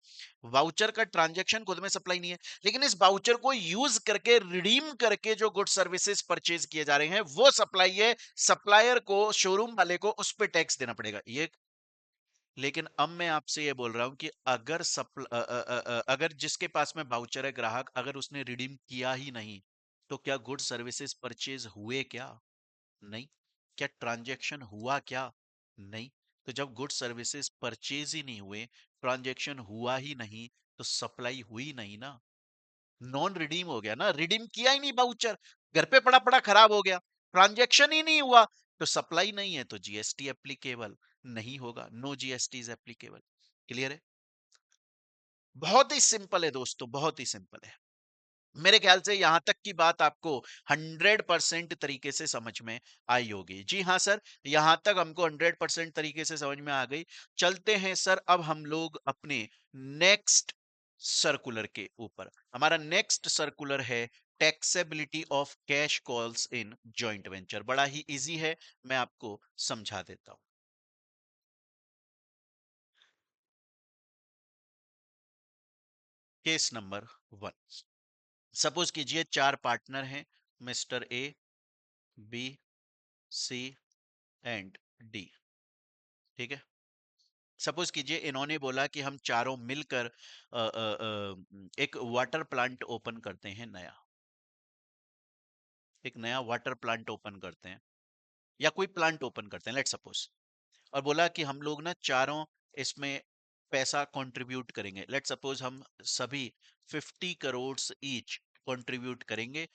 बाउचर का ट्रांजैक्शन खुद में सप्लाई नहीं है, लेकिन इस बाउचर को यूज करके, रिडीम करके जो गुड सर्विसेज परचेज किए जा रहे हैं, वो सप्लाई है। सप्लायर को, शोरूम वाले को उस पर टैक्स देना पड़ेगा ये। लेकिन अब मैं आपसे ये बोल रहा हूं कि अगर जिसके पास में बाउचर है, ग्राहक अगर उसने रिडीम किया ही नहीं, तो क्या गुड सर्विसेज परचेज हुए क्या? नहीं। क्या ट्रांजैक्शन हुआ क्या? नहीं। तो जब गुड सर्विसेज परचेज ही नहीं हुए, ट्रांजैक्शन हुआ ही नहीं, तो सप्लाई हुई नहीं ना। नॉन रिडीम हो गया ना, रिडीम किया ही नहीं बाउचर, घर पे पड़ा पड़ा खराब हो गया, ट्रांजैक्शन ही नहीं हुआ, तो सप्लाई नहीं है, तो जीएसटी एप्लीकेबल नहीं होगा। No GST is applicable. Clear है? बहुत ही सिंपल है दोस्तों, बहुत ही सिंपल है। मेरे ख्याल से यहां तक की बात आपको 100% तरीके से समझ में आई होगी। जी हाँ सर, यहां तक हमको 100% तरीके से समझ में आ गई। चलते हैं सर अब हम लोग अपने नेक्स्ट सर्कुलर के ऊपर। हमारा नेक्स्ट सर्कुलर है taxability of cash calls in joint venture. बड़ा ही इजी है, मैं आपको समझा देता हूं। Case number 1। सपोज कीजिए 4 पार्टनर हैं, mister A, B, C and D. ठीक है। सपोज कीजिए इन्होंने बोला कि हम चारों मिलकर एक वाटर प्लांट ओपन करते हैं, नया, एक नया वाटर प्लांट ओपन करते हैं, या कोई प्लांट ओपन करते हैं, लेट सपोज। और बोला कि हम लोग ना चारों इसमें पैसा कंट्रीब्यूट करेंगे, लेट सपोज हम सभी 50 करोड़ ईच कंट्रीब्यूट करेंगे,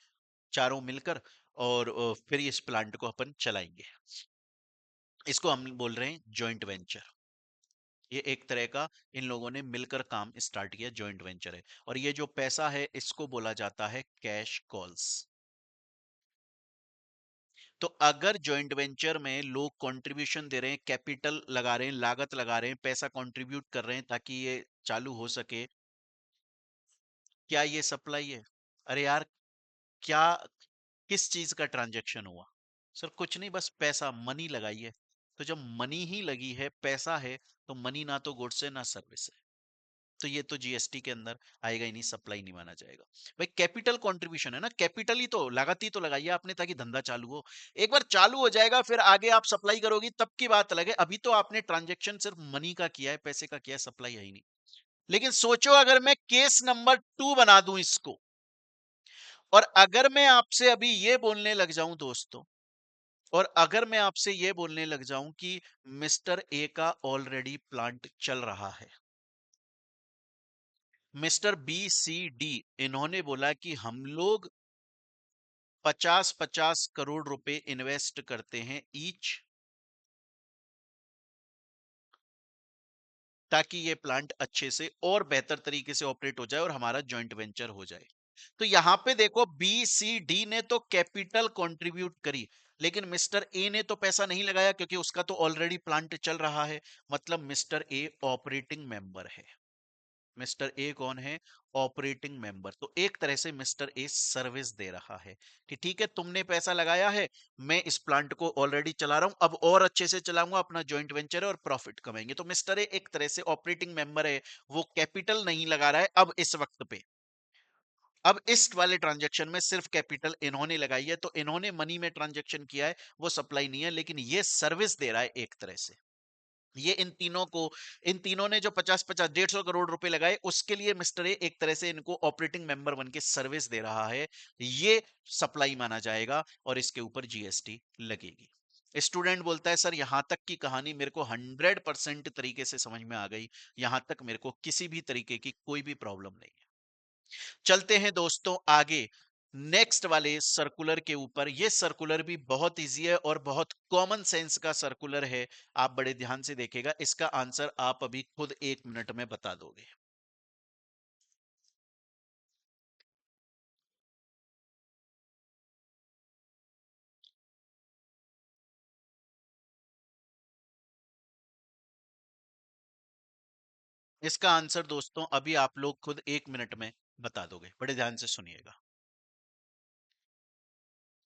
चारों मिलकर, और फिर इस प्लांट को अपन चलाएंगे। इसको हम बोल रहे हैं जॉइंट वेंचर। ये एक तरह का इन लोगों ने मिलकर काम स्टार्ट किया, जॉइंट वेंचर है। और ये जो पैसा है, इसको बोला जाता है कैश कॉल्स। तो अगर जॉइंट वेंचर में लोग कंट्रीब्यूशन दे रहे हैं, कैपिटल लगा रहे हैं, लागत लगा रहे हैं, पैसा कंट्रीब्यूट कर रहे हैं ताकि ये चालू हो सके, क्या ये सप्लाई है? अरे यार, क्या किस चीज का ट्रांजैक्शन हुआ? सर कुछ नहीं, बस पैसा, मनी लगाई है। तो जब मनी ही लगी है, पैसा है, तो मनी ना तो गुड्स है ना सर्विस है, तो ये तो जीएसटी के अंदर आएगा ही नहीं, सप्लाई नहीं माना जाएगा। भाई कैपिटल कंट्रीब्यूशन है ना, कैपिटल ही तो लगाती तो लगाइए आपने ताकि धंधा चालू हो। एक बार चालू हो जाएगा फिर आगे आप सप्लाई करोगी तब की बात अलग है, अभी तो आपने ट्रांजैक्शन सिर्फ मनी का किया है, पैसे का किया है, सप्लाई है ही नहीं। लेकिन सोचो अगर मैं केस नंबर 2 बना दूं इसको, और अगर मैं आपसे अभी ये बोलने लग जाऊं दोस्तों, और अगर मैं आपसे ये बोलने लग जाऊं कि मिस्टर ए का ऑलरेडी प्लांट चल रहा है, मिस्टर बी सी डी इन्होंने बोला कि हम लोग 50-50 करोड़ रुपए इन्वेस्ट करते हैं ईच, ताकि ये प्लांट अच्छे से और बेहतर तरीके से ऑपरेट हो जाए और हमारा जॉइंट वेंचर हो जाए। तो यहां पे देखो बी सी डी ने तो कैपिटल कंट्रीब्यूट करी, लेकिन मिस्टर ए ने तो पैसा नहीं लगाया क्योंकि उसका तो ऑलरेडी प्लांट चल रहा है। मतलब मिस्टर ए ऑपरेटिंग मेंबर है। मिस्टर ए कौन है? Operating member. तो एक तरह से मिस्टर ए सर्विस दे रहा है कि ठीक है तुमने पैसा लगाया है, मैं इस प्लांट को ऑलरेडी चला रहा हूं, अब और अच्छे से चलाऊंगा, अपना जॉइंट वेंचर है और प्रॉफिट कमाएंगे। तो मिस्टर ए एक तरह से ऑपरेटिंग मेंबर है, वो कैपिटल नहीं लगा रहा है अब इस वक्त पे। अब इस वाले ट्रांजैक्शन में सिर्फ कैपिटल इन्होंने लगाई है, तो इन्होंने मनी में ट्रांजैक्शन किया है, वो सप्लाई नहीं है, लेकिन ये सर्विस दे रहा है एक तरह से। ये इन तीनों को, इन तीनों ने जो 50-50 150 करोड़ रुपए लगाए, उसके लिए मिस्टर ए एक तरह से इनको ऑपरेटिंग मेंबर बन के सर्विस दे रहा है, ये सप्लाई माना जाएगा और इसके ऊपर जीएसटी लगेगी। स्टूडेंट बोलता है सर यहां तक की कहानी मेरे को 100% तरीके से समझ में आ गई, यहां तक मेरे को किसी भी तरीके की कोई भी प्रॉब्लम नहीं है। चलते हैं दोस्तों आगे नेक्स्ट वाले सर्कुलर के ऊपर। ये सर्कुलर भी बहुत इजी है और बहुत कॉमन सेंस का सर्कुलर है, आप बड़े ध्यान से देखिएगा, इसका आंसर आप अभी खुद 1 मिनट में बता दोगे। इसका आंसर दोस्तों अभी आप लोग खुद 1 मिनट में बता दोगे, बड़े ध्यान से सुनिएगा।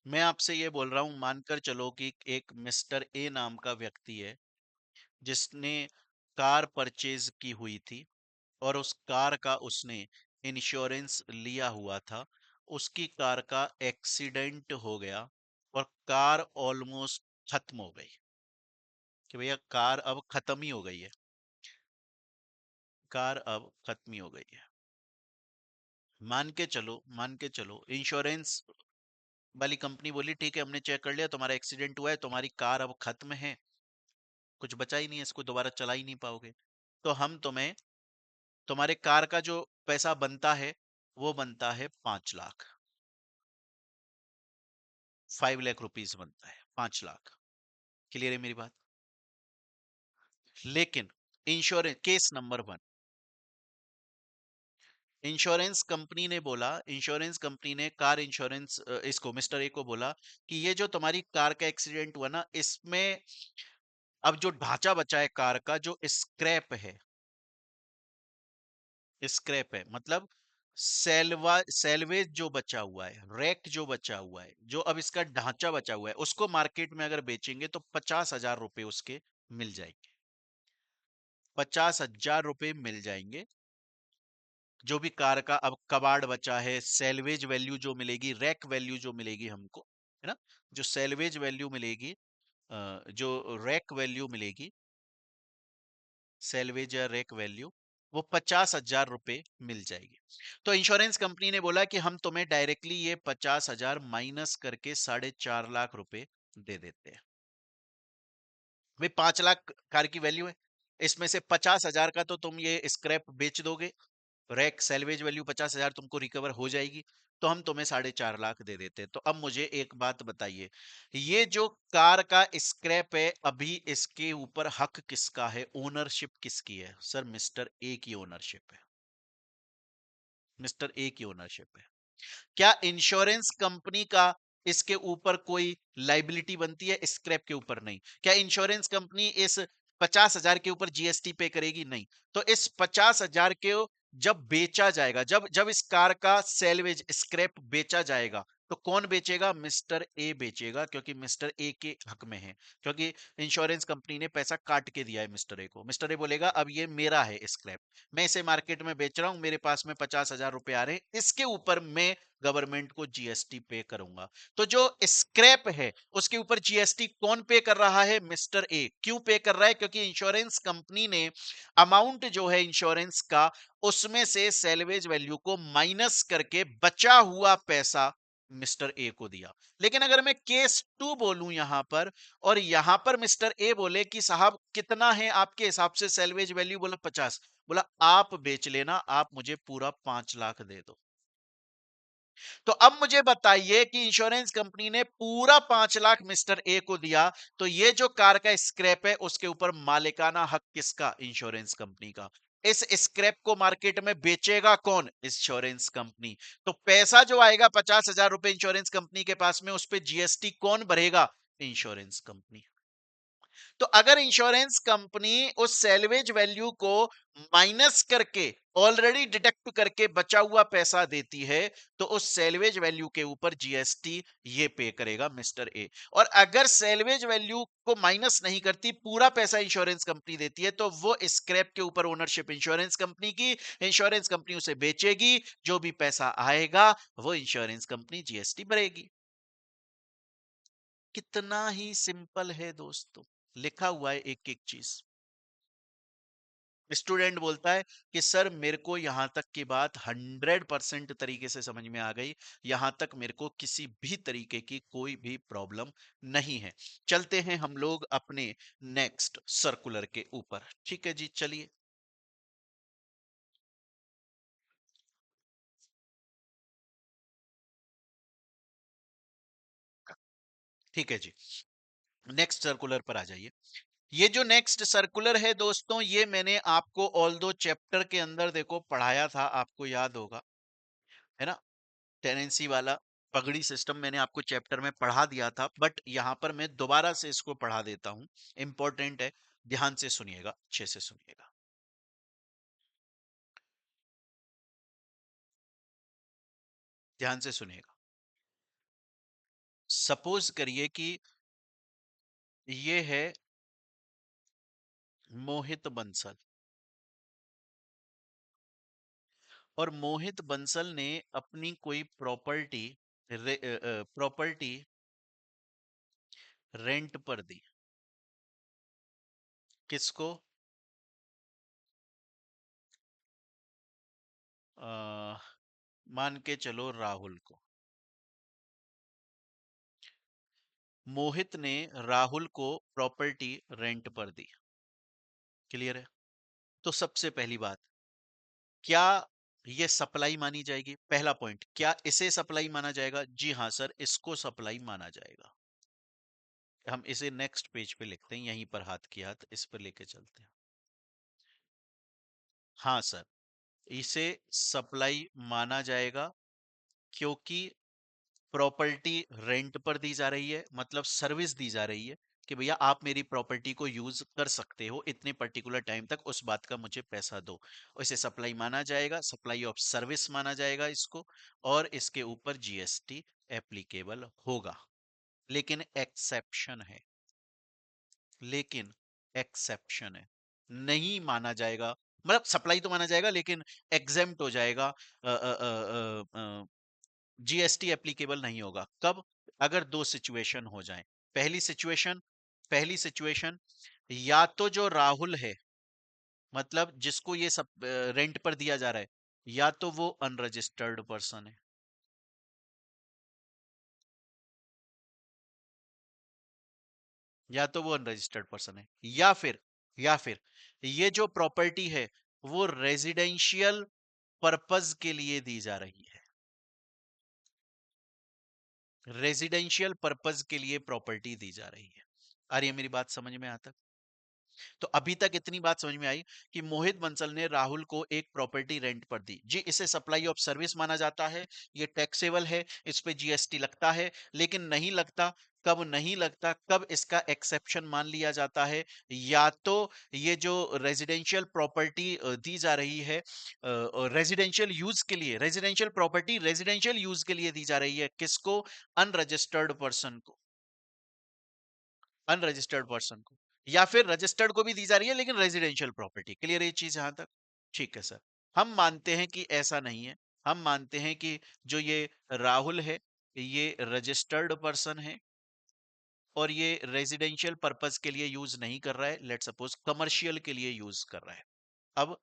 मैं आपसे ये बोल रहा हूं, मानकर चलो कि एक मिस्टर ए नाम का व्यक्ति है जिसने कार परचेज की हुई थी और उस कार का उसने इंश्योरेंस लिया हुआ था। उसकी कार का एक्सीडेंट हो गया और कार ऑलमोस्ट खत्म हो गई, कि भैया कार अब खत्म ही हो गई है, कार अब खत्म ही हो गई है। मान के चलो इंश्योरेंस वाली कंपनी बोली ठीक है हमने चेक कर लिया, तुम्हारा एक्सीडेंट हुआ है, तुम्हारी कार अब खत्म है, कुछ बचा ही नहीं है, इसको दोबारा चला ही नहीं पाओगे, तो हम तुम्हें, तुम्हारे कार का जो पैसा बनता है वो बनता है 5 लाख, 5 लाख रुपीज बनता है, 5 लाख। क्लियर है मेरी बात? लेकिन insurance case number 1, insurance company ने बोला, इंश्योरेंस कंपनी ने कार इंश्योरेंस इसको मिस्टर ए को बोला कि ये जो तुम्हारी कार का एक्सीडेंट हुआ ना, इसमें अब जो ढांचा बचा है कार का, जो स्क्रैप है, स्क्रैप है मतलब सेल्वेज जो बचा हुआ है, रैक जो बचा हुआ है, जो अब इसका ढांचा बचा हुआ है, उसको मार्केट में अगर बेचेंगे तो 50,000 रुपए उसके मिल जाएंगे, 50,000 रुपए मिल जाएंगे। जो भी कार का अब कबाड़ बचा है, सेल्वेज वैल्यू जो मिलेगी, रैक वैल्यू जो मिलेगी हमको, है ना, जो सेल्वेज वैल्यू मिलेगी, जो रैक वैल्यू मिलेगी, सेल्वेज या रैक वैल्यू, वो 50,000 रुपए मिल जाएगी। तो इंश्योरेंस कंपनी ने बोला कि हम तुम्हें डायरेक्टली ये 50,000 माइनस करके 4.5 लाख रुपए दे देते हैं। भाई 5 लाख कार की वैल्यू है, इसमें से 50,000 का तो तुम ये स्क्रैप बेच दोगे, रैक सेल्वेज वैल्यू 50,000 तुमको रिकवर हो जाएगी, तो हम तुम्हें 4.5 लाख दे देते हैं। तो अब मुझे एक बात बताइए, ये जो कार का स्क्रैप है, अभी इसके ऊपर हक किसका है, ओनरशिप किसकी है? सर मिस्टर ए की ओनरशिप है, मिस्टर ए की ओनरशिप है। क्या इंश्योरेंस कंपनी का इसके ऊपर कोई लाइबिलिटी बनती है? स्क्रैप के ऊपर नहीं। क्या इंश्योरेंस कंपनी इस 50,000 के ऊपर जीएसटी पे करेगी? नहीं। तो इस 50,000 के जब बेचा जाएगा, जब जब इस कार का सेल्वेज स्क्रैप बेचा जाएगा, तो कौन बेचेगा? मिस्टर ए बेचेगा, क्योंकि मिस्टर ए के हक में है, क्योंकि इंश्योरेंस कंपनी ने पैसा काट के दिया है मिस्टर ए को। मिस्टर ए बोलेगा अब ये मेरा है स्क्रैप, मैं इसे मार्केट में बेच रहा हूं, मेरे पास में 50,000 रुपए आ रहे हैं, इसके ऊपर मैं गवर्नमेंट को जीएसटी पे करूंगा। तो जो स्क्रैप है उसके ऊपर जीएसटी कौन पे कर रहा है? Mister A. क्यों पे कर रहा है? क्योंकि इंश्योरेंस कंपनी ने अमाउंट जो है इंश्योरेंस का, उसमें से सैल्वेज वैल्यू को माइनस करके बचा हुआ पैसा मिस्टर ए को दिया। लेकिन अगर मैं केस 2 बोलूं यहां पर, और यहां पर मिस्टर ए बोले कि साहब कितना है आपके हिसाब से सैल्वेज वैल्यू? बोला 50। बोला आप बेच लेना, आप मुझे पूरा 5 लाख दे दो। तो अब मुझे बताइए कि इंश्योरेंस कंपनी ने पूरा 5 लाख मिस्टर ए को दिया, तो ये जो कार का स्क्रैप है उसके ऊपर मालिकाना हक किसका? इंश्योरेंस कंपनी का। इस स्क्रैप को मार्केट में बेचेगा कौन? Insurance company. तो पैसा जो आएगा 50,000 रुपए इंश्योरेंस कंपनी के पास में, उस पर जीएसटी कौन भरेगा? Insurance company. तो अगर इंश्योरेंस कंपनी उस सैल्वेज वैल्यू को माइनस करके, ऑलरेडी डिडक्ट करके बचा हुआ पैसा देती है, तो उस सैल्वेज वैल्यू के ऊपर जीएसटी ये पे करेगा मिस्टर ए। और अगर सैल्वेज वैल्यू को माइनस नहीं करती, पूरा पैसा इंश्योरेंस कंपनी देती है, तो वो स्क्रैप के ऊपर ओनरशिप इंश्योरेंस कंपनी की, इंश्योरेंस कंपनी उसे बेचेगी, जो भी पैसा आएगा वो इंश्योरेंस कंपनी जीएसटी भरेगी। कितना ही सिंपल है दोस्तों, लिखा हुआ है एक एक चीज। स्टूडेंट बोलता है कि सर मेरे को यहां तक की बात 100% तरीके से समझ में आ गई, यहां तक मेरे को किसी भी तरीके की कोई भी प्रॉब्लम नहीं है। चलते हैं हम लोग अपने नेक्स्ट सर्कुलर के ऊपर। ठीक है जी, चलिए। ठीक है जी, नेक्स्ट सर्कुलर पर आ जाइए। ये जो नेक्स्ट सर्कुलर है दोस्तों, ये मैंने आपको ऑल दो चैप्टर के अंदर देखो पढ़ाया था, आपको याद होगा, है ना? टेनेंसी वाला पगड़ी सिस्टम मैंने आपको चैप्टर में पढ़ा दिया था, बट यहां पर मैं दोबारा से इसको पढ़ा देता हूं। इंपॉर्टेंट है, ध्यान से सुनिएगा, अच्छे से सुनिएगा, ध्यान से सुनिएगा। सपोज करिए कि ये है मोहित बंसल, और मोहित बंसल ने अपनी कोई प्रॉपर्टी प्रॉपर्टी रेंट पर दी। किसको? आ, मान के चलो राहुल को। मोहित ने राहुल को प्रॉपर्टी रेंट पर दी। क्लियर है? तो सबसे पहली बात, क्या ये सप्लाई मानी जाएगी? पहला पॉइंट, क्या इसे सप्लाई माना जाएगा? जी हाँ सर, इसको सप्लाई माना जाएगा। हम इसे नेक्स्ट पेज पे लिखते हैं, यहीं पर हाथ की हाथ इस पर लेके चलते हैं। हाँ सर, इसे सप्लाई माना जाएगा, क्योंकि प्रॉपर्टी रेंट पर दी जा रही है, मतलब सर्विस दी जा रही है कि भैया आप मेरी प्रॉपर्टी को यूज कर सकते हो इतने पर्टिकुलर टाइम तक, उस बात का मुझे पैसा दो। और इसे सप्लाई माना जाएगा, सप्लाई ऑफ सर्विस माना जाएगा इसको, और इसके ऊपर जीएसटी एप्लीकेबल होगा। लेकिन एक्सेप्शन है, लेकिन एक्सेप्शन है, नहीं माना जाएगा। मतलब सप्लाई तो माना जाएगा, लेकिन एग्जेम्प्ट हो जाएगा, जीएसटी एप्लीकेबल नहीं होगा। कब? अगर दो सिचुएशन हो जाएं। पहली सिचुएशन, पहली सिचुएशन, या तो जो राहुल है, मतलब जिसको ये सब रेंट पर दिया जा रहा है, या तो वो अनरजिस्टर्ड पर्सन है, या तो वो अनरजिस्टर्ड पर्सन है, या फिर ये जो प्रॉपर्टी है वो रेजिडेंशियल पर्पस के लिए दी जा रही है। रेजिडेंशियल पर्पस के लिए प्रॉपर्टी दी जा रही है। आ रही है मेरी बात समझ में आता? तो अभी तक इतनी बात समझ में आई कि मोहित बंसल ने राहुल को एक प्रॉपर्टी रेंट पर दी जी, इसे सप्लाई ऑफ सर्विस माना जाता है, ये टैक्सेबल है, इस पे जीएसटी लगता है, लेकिन नहीं लगता। कब नहीं लगता, कब इसका एक्सेप्शन मान लिया जाता है? या तो ये जो रेजिडेंशियल प्रॉपर्टी दी जा रही है रेजिडेंशियल यूज के लिए, रेजिडेंशियल प्रॉपर्टी रेजिडेंशियल यूज के लिए दी जा रही है, किसको? अनरजिस्टर्ड पर्सन को, अनरजिस्टर्ड पर्सन को, या फिर रजिस्टर्ड को भी दी जा रही है लेकिन रेजिडेंशियल प्रॉपर्टी। क्लियर ये चीज यहां तक? ठीक है सर। हम मानते हैं कि ऐसा नहीं है। हम मानते हैं कि जो ये राहुल है, ये रजिस्टर्ड पर्सन है और ये रेजिडेंशियल पर्पस के लिए यूज नहीं कर रहा है, लेट सपोज कमर्शियल के लिए यूज कर रहा है। अब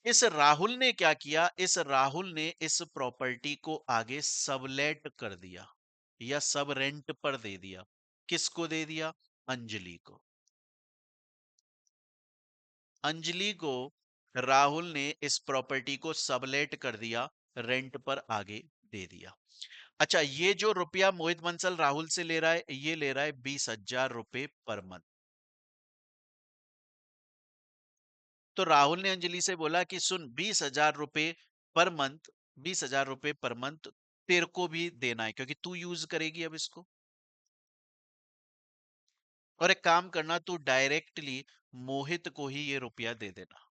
इस राहुल ने क्या किया? इस राहुल ने इस प्रॉपर्टी को आगे सबलेट कर दिया या सब रेंट पर दे दिया। किसको दे दिया? अंजलि को। अंजलि को राहुल ने इस प्रॉपर्टी को सबलेट कर दिया, रेंट पर आगे दे दिया। अच्छा, ये जो रुपया मोहित बंसल राहुल से ले रहा है, ये ले रहा है 20,000 रुपए पर मंथ। तो राहुल ने अंजलि से बोला कि सुन, 20,000 रुपए पर मंथ, 20,000 रुपए पर मंथ तेरे को भी देना है क्योंकि तू यूज करेगी अब इसको। और एक काम करना, तू डायरेक्टली मोहित को ही ये रुपया दे देना।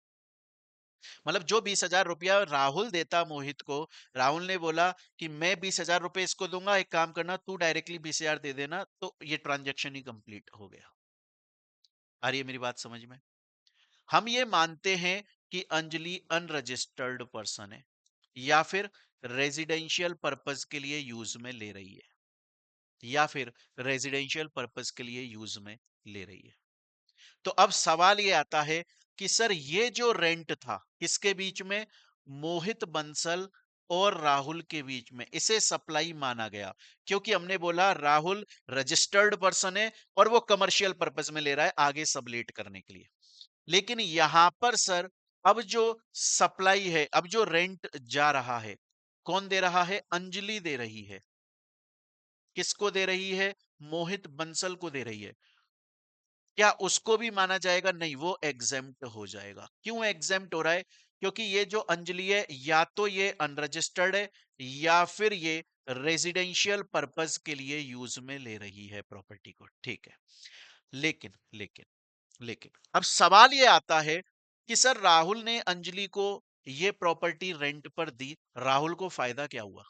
मतलब जो 20,000 रुपया राहुल देता मोहित को, राहुल ने बोला कि मैं 20,000 रुपए इसको दूंगा, एक काम करना तू डायरेक्टली 20,000 दे देना, तो ये ट्रांजेक्शन ही कंप्लीट हो गया। आ रही है मेरी बात समझ में? हम ये मानते हैं कि अंजलि अनरजिस्टर्ड पर्सन है या फिर रेजिडेंशियल पर्पस के लिए यूज में ले रही है, या फिर रेजिडेंशियल पर्पस के लिए यूज में ले रही है। तो अब सवाल ये आता है कि सर ये जो रेंट था किसके बीच में? मोहित बंसल और राहुल के बीच में, इसे सप्लाई माना गया क्योंकि हमने बोला राहुल रजिस्टर्ड पर्सन है और वो कमर्शियल पर्पस में ले रहा है आगे सबलेट करने के लिए। लेकिन यहां पर सर, अब जो सप्लाई है, अब जो रेंट जा रहा है, कौन दे रहा है? अंजलि दे रही है। किसको दे रही है? मोहित बंसल को दे रही है। क्या उसको भी माना जाएगा? नहीं, वो एग्जेम्प्ट हो जाएगा। क्यों एग्जेम्प्ट हो रहा है? क्योंकि ये जो अंजलि है, या तो ये अनरजिस्टर्ड है या फिर ये रेजिडेंशियल पर्पस के लिए यूज में ले रही है प्रॉपर्टी को। ठीक है। लेकिन लेकिन लेकिन अब सवाल ये आता है कि सर राहुल ने अंजलि को ये प्रॉपर्टी रेंट पर दी, राहुल को फायदा क्या हुआ?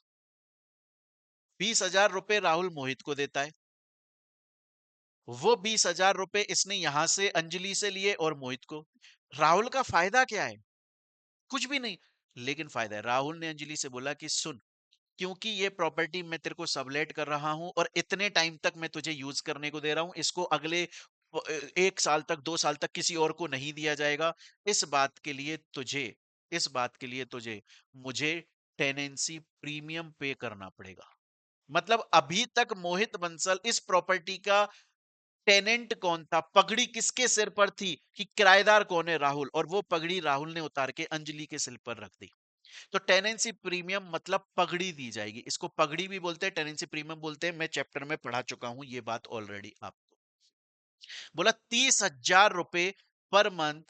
20,000 रुपए राहुल मोहित को देता है, वो 20,000 रुपए इसने यहां से अंजलि से लिए और मोहित को। राहुल का फायदा क्या है? कुछ भी नहीं। लेकिन फायदा है, राहुल ने अंजलि से बोला कि सुन, क्योंकि ये प्रॉपर्टी मैं तेरे को सबलेट कर रहा हूं और इतने टाइम तक मैं तुझे यूज करने को दे रहा हूं, इसको अगले 1 साल तक, 2 साल तक किसी और को नहीं दिया जाएगा। इस बात के लिए तुझे, इस बात के लिए तुझे मुझे टेनेंसी प्रीमियम पे करना पड़ेगा। मतलब अभी तक मोहित बंसल इस प्रॉपर्टी का टेनेंट कौन था? पगड़ी किसके सिर पर थी कि किराएदार कौन है? राहुल। और वो पगड़ी राहुल ने उतार के अंजलि के सिर पर रख दी। तो टेनेंसी प्रीमियम मतलब पगड़ी दी जाएगी, इसको पगड़ी भी बोलते हैं, टेनेंसी प्रीमियम बोलते हैं। मैं चैप्टर में पढ़ा चुका हूं ये बात ऑलरेडी आपको। बोला 30,000 रुपए पर मंथ,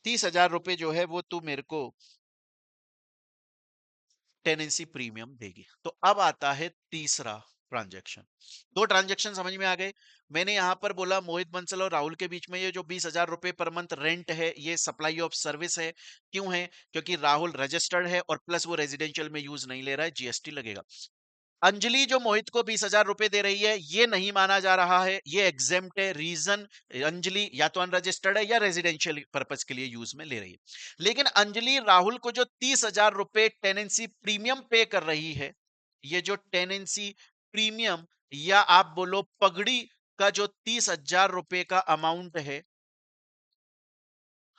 30,000 रुपए जो है वो तू मेरे को टेनेंसी प्रीमियम देगी। तो अब आता है तीसरा ट्रांजैक्शन। दो ट्रांजैक्शन समझ में आ गए। मैंने यहां पर बोला मोहित बंसल और राहुल के बीच में ये जो 20,000 रुपए पर मंथ रेंट है, ये सप्लाई ऑफ सर्विस है। क्यों है? क्योंकि राहुल रजिस्टर्ड है और प्लस वो रेजिडेंशियल में यूज नहीं ले रहा है, जीएसटी लगेगा। अंजलि जो मोहित को 20,000 रुपए दे रही है, ये नहीं माना जा रहा है, ये एग्जेम्प्ट है। रीजन, अंजलि या तो अनरजिस्टर्ड है या रेजिडेंशियल पर्पस के लिए यूज में ले रही है। लेकिन अंजलि राहुल को जो 30,000 रुपए टेनेंसी प्रीमियम पे कर रही है, ये जो टेनेंसी प्रीमियम या आप बोलो पगड़ी का जो 30,000 रुपए का अमाउंट है,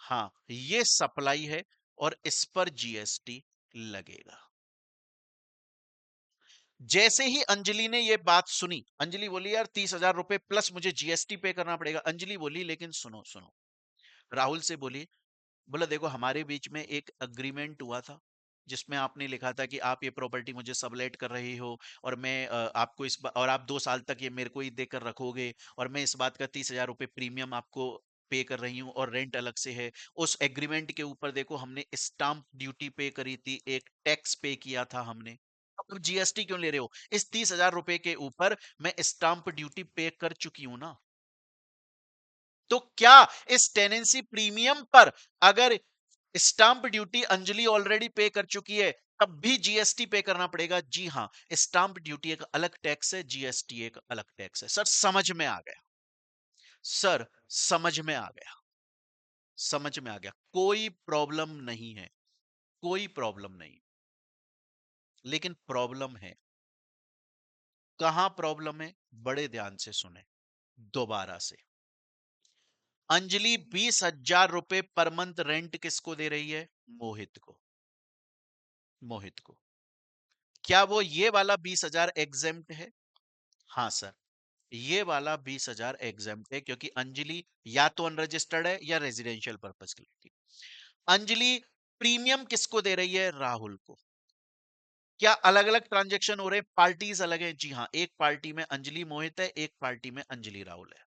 हाँ, ये सप्लाई है और इस पर जीएसटी लगेगा। जैसे ही अंजलि ने ये बात सुनी, अंजलि बोली यार 30,000 रुपए प्लस मुझे जीएसटी पे करना पड़ेगा। अंजलि बोली लेकिन सुनो सुनो, राहुल से बोली, बोला देखो हमारे बीच में एक अग्रीमेंट हुआ था जिसमें आपने लिखा था कि आप ये प्रॉपर्टी मुझे सबलेट कर रही हो और मैं आपको और आप 2 साल तक ये मेरे को ही देकर रखोगे और मैं इस बात का 30,000 रुपए प्रीमियम आपको पे कर रही हूँ और रेंट अलग से है। उस एग्रीमेंट के ऊपर देखो हमने स्टाम्प ड्यूटी पे करी थी, एक टैक्स पे किया था हमने। अब जीएसटी क्यों ले रहे हो? इस 30,000 रुपए के ऊपर मैं स्टाम्प ड्यूटी पे कर चुकी हूं ना। तो क्या इस टेनेंसी प्रीमियम पर अगर स्टाम्प ड्यूटी अंजलि ऑलरेडी पे कर चुकी है, तब भी जीएसटी पे करना पड़ेगा? जी हां, स्टाम्प ड्यूटी एक अलग टैक्स है, जीएसटी एक अलग टैक्स है। सर समझ में आ गया। सर समझ में आ गया। समझ में आ गया, कोई प्रॉब्लम नहीं है, कोई प्रॉब्लम नहीं। लेकिन प्रॉब्लम है, कहां प्रॉब्लम है? बड़े ध्यान से सुने दोबारा से। अंजलि 20,000 रुपए पर मंथ रेंट किसको दे रही है? मोहित को। मोहित को। क्या वो ये वाला 20,000 एग्जेम्प्ट है? हाँ सर, ये वाला 20,000 एग्जेम्प्ट है, क्योंकि अंजलि या तो अनरजिस्टर्ड है या रेजिडेंशियल पर्पज के लिए। अंजलि प्रीमियम किसको दे रही है? राहुल को। क्या अलग अलग ट्रांजेक्शन हो रहे हैं? पार्टीज अलग है? जी हाँ, एक पार्टी में अंजलि मोहित है, एक पार्टी में अंजलि राहुल है।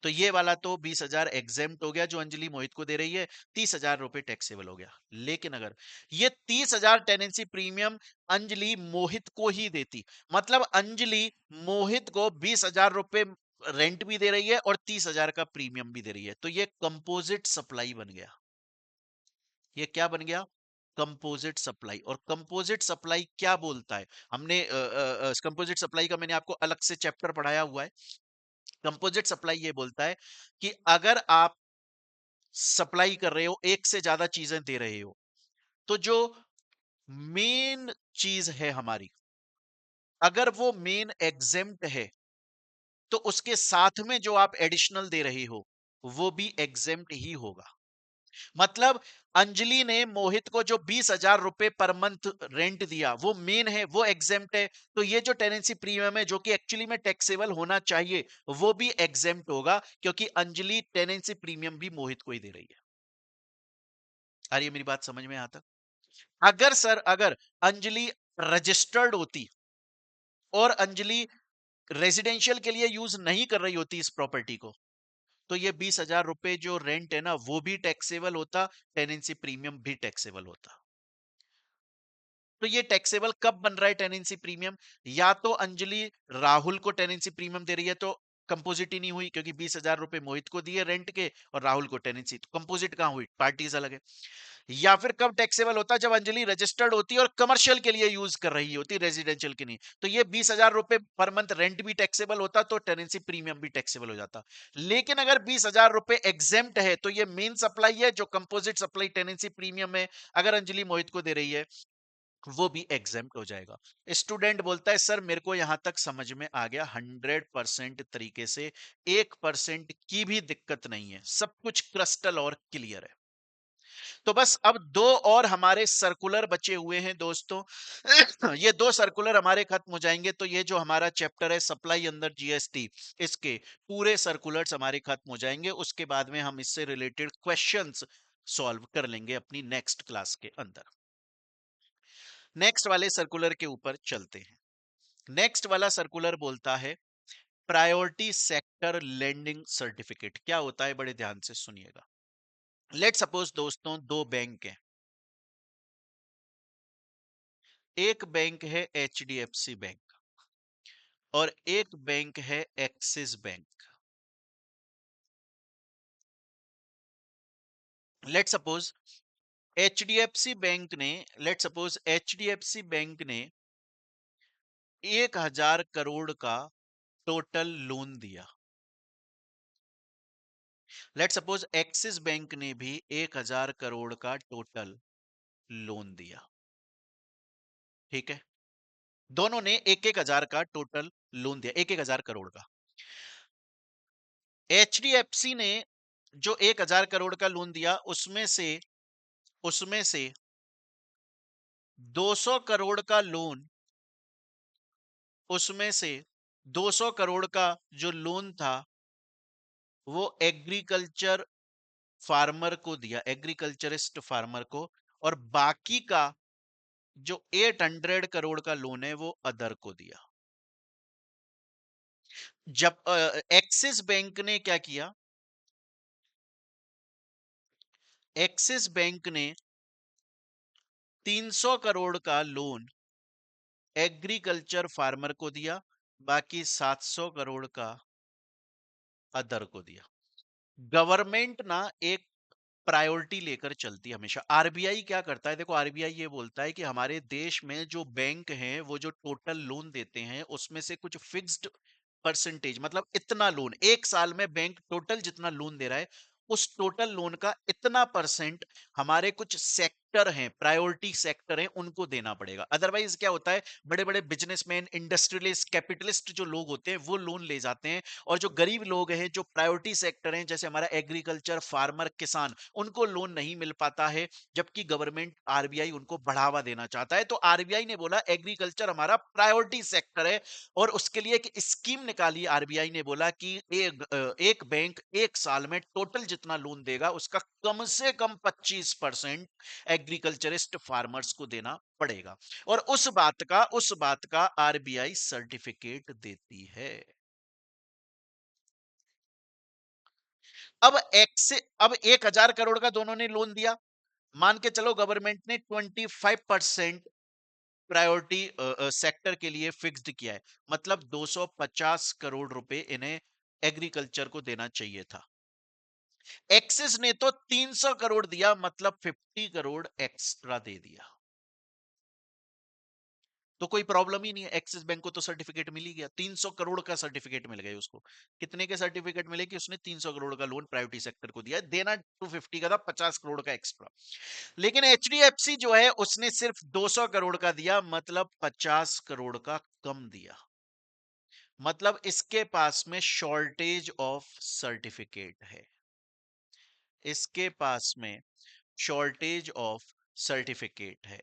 तो ये वाला तो 20,000 एग्जेम्प्ट हो गया जो अंजलि मोहित को दे रही है, 30,000 रुपए टैक्सेबल हो गया। लेकिन अगर ये 30,000 टेनेंसी प्रीमियम अंजलि मोहित को ही देती, मतलब अंजलि मोहित को 20,000 रुपए रेंट भी दे रही है और 30,000 का प्रीमियम भी दे रही है, तो ये कंपोजिट सप्लाई बन गया। ये क्या बन गया? Composite supply. और कंपोजिट सप्लाई क्या बोलता है? हमने कंपोजिट सप्लाई का मैंने आपको अलग से चैप्टर पढ़ाया हुआ है। कंपोजिट सप्लाई ये बोलता है कि अगर आप सप्लाई कर रहे हो, एक से ज्यादा चीजें दे रहे हो, तो जो मेन चीज है हमारी, अगर वो मेन एग्जेम्प्ट है, तो उसके साथ में जो आप एडिशनल दे रहे हो वो भी एग्जेम्प्ट ही होगा। मतलब अंजलि ने मोहित को जो 20,000 रुपए पर मंथ रेंट दिया वो मेन है, वो एग्जेम्प्ट है, तो ये जो टेनेंसी प्रीमियम है जो कि एक्चुअली में टैक्सेबल होना चाहिए वो भी एग्जेम्प्ट होगा, क्योंकि अंजलि टेनेंसी प्रीमियम भी मोहित को ही दे रही है। आ रही है मेरी बात समझ में? यहां तक अगर सर, अगर अंजलि रजिस्टर्ड होती और अंजलि रेजिडेंशियल के लिए यूज नहीं कर रही होती इस प्रॉपर्टी को, तो ये 20,000 रुपए जो रेंट है ना वो भी टैक्सेबल होता, टेनेंसी प्रीमियम भी टैक्सेबल होता। तो ये टैक्सेबल कब बन रहा है टेनेंसी प्रीमियम? या तो अंजलि राहुल को टेनेंसी प्रीमियम दे रही है तो कंपोजिट ही नहीं हुई, क्योंकि 20,000 रुपए मोहित को दिए रेंट के और राहुल को टेनेंसी, तो कंपोजिट कहां हुई? पार्टीज अलग है। या फिर कब टैक्सेबल होता? जब अंजलि रजिस्टर्ड होती और कमर्शियल के लिए यूज कर रही होती, रेजिडेंशियल के नहीं, तो ये 20,000 रुपए पर मंथ रेंट भी टैक्सेबल होता, तो टेनेंसी प्रीमियम भी टैक्सेबल हो जाता। लेकिन अगर 20,000 रुपए एग्जेम्प्ट है, तो ये मेन सप्लाई है जो कंपोजिट सप्लाई टेनेंसी प्रीमियम है, अगर अंजलि मोहित को दे रही है वो भी एग्जेम्प्ट हो जाएगा। स्टूडेंट बोलता है सर मेरे को यहां तक समझ में आ गया 100% तरीके से, 1% की भी दिक्कत नहीं है, सब कुछ क्रिस्टल और क्लियर है। तो बस अब दो और हमारे सर्कुलर बचे हुए हैं दोस्तों। ये दो सर्कुलर हमारे खत्म हो जाएंगे, तो ये जो हमारा चैप्टर है सप्लाई अंडर जीएसटी, इसके पूरे सर्कुलर्स हमारे खत्म हो जाएंगे। उसके बाद में हम इससे रिलेटेड क्वेश्चंस सॉल्व कर लेंगे अपनी नेक्स्ट क्लास के अंदर। नेक्स्ट वाले सर्कुलर के ऊपर चलते हैं। नेक्स्ट वाला सर्कुलर बोलता है प्रायोरिटी सेक्टर लेंडिंग सर्टिफिकेट। क्या होता है? बड़े ध्यान से सुनिएगा। लेट सपोज दोस्तों दो बैंक हैं। एक बैंक है एचडीएफसी बैंक और एक बैंक है axis bank. Let suppose HDFC bank ने 1,000 करोड़ का टोटल लोन दिया। लेट सपोज एक्सिस बैंक ने भी 1,000 करोड़ का टोटल लोन दिया। ठीक है, दोनों ने एक एक हजार का टोटल लोन दिया, एक एक हजार करोड़ का। एचडीएफसी ने जो 1,000 करोड़ का लोन दिया उसमें से 200 करोड़ का लोन, उसमें से 200 करोड़ का जो लोन था वो एग्रीकल्चर फार्मर को दिया, एग्रीकल्चरिस्ट फार्मर को। और बाकी का जो 800 करोड़ का लोन है वो अदर को दिया। जब एक्सिस बैंक ने क्या किया? एक्सिस बैंक ने 300 करोड़ का लोन एग्रीकल्चर फार्मर को दिया, बाकी 700 करोड़ का अदर को दिया। गवर्नमेंट ना एक प्रायोरिटी लेकर चलती है हमेशा। आरबीआई क्या करता है, देखो आरबीआई ये बोलता है कि हमारे देश में जो बैंक हैं वो जो टोटल लोन देते हैं उसमें से कुछ फिक्स्ड परसेंटेज, मतलब इतना लोन एक साल में बैंक टोटल जितना लोन दे रहा है उस टोटल लोन का इतना परसेंट हमारे कुछ सेक्टर हैं, प्रायोरिटी सेक्टर हैं, उनको देना पड़ेगा। अदरवाइज क्या होता है, बड़े बड़े बिजनेसमैन, इंडस्ट्रियलिस्ट, कैपिटलिस्ट जो लोग होते हैं वो लोन ले जाते हैं, और जो गरीब लोग हैं, जो प्रायोरिटी सेक्टर हैं, जैसे हमारा एग्रीकल्चर, फार्मर, किसान, उनको लोन नहीं मिल पाता है, जबकि गवर्नमेंट आरबीआई उनको बढ़ावा देना चाहता है। तो आरबीआई ने बोला एग्रीकल्चर हमारा प्रायोरिटी सेक्टर है, और उसके लिए एक स्कीम निकाली। आरबीआई ने बोला कि एक बैंक एक साल में टोटल जितना लोन देगा उसका कम से कम 25% एग्रीकल्चरिस्ट फार्मर्स को देना पड़ेगा, और उस बात का आरबीआई सर्टिफिकेट देती है। अब 1,000 करोड़ का दोनों ने लोन दिया, मान के चलो गवर्नमेंट ने 25% प्रायोरिटी सेक्टर के लिए फिक्स्ड किया है, मतलब 250 करोड़ रुपए इन्हें एग्रीकल्चर को देना चाहिए था। एक्सिस ने तो 300 करोड़ दिया, मतलब 50 करोड़ एक्स्ट्रा दे दिया। तो कोई प्रॉब्लम ही नहीं है, एक्सिस बैंक को तो सर्टिफिकेट मिल ही गया, 300 करोड़ का सर्टिफिकेट मिल गया उसको। कितने के सर्टिफिकेट मिले कि उसने 300 करोड़ का लोन प्रायोरिटी सेक्टर को दिया, देना 250 का था, 50 करोड़ का एक्स्ट्रा। लेकिन एचडीएफसी जो है उसने सिर्फ 200 करोड़ का दिया, मतलब 50 करोड़ का कम दिया। मतलब इसके पास में शॉर्टेज ऑफ सर्टिफिकेट है, इसके पास में शॉर्टेज ऑफ सर्टिफिकेट है।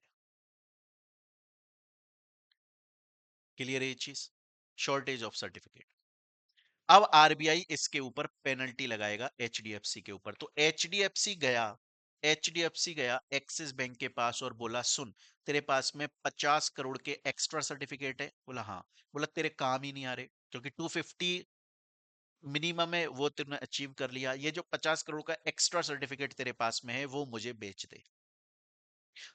क्लियर है ये चीज, शॉर्टेज ऑफ सर्टिफिकेट। अब आरबीआई इसके ऊपर पेनल्टी लगाएगा एचडीएफसी के ऊपर। तो एचडीएफसी गया एक्सिस बैंक के पास और बोला सुन, तेरे पास में 50 करोड़ के एक्स्ट्रा सर्टिफिकेट है। बोला हाँ। बोला तेरे काम ही नहीं आ रहे, क्योंकि 250 मिनिमम है वो तूने अचीव कर लिया, ये जो 50 करोड़ का एक्स्ट्रा सर्टिफिकेट तेरे पास में है वो मुझे बेच दे,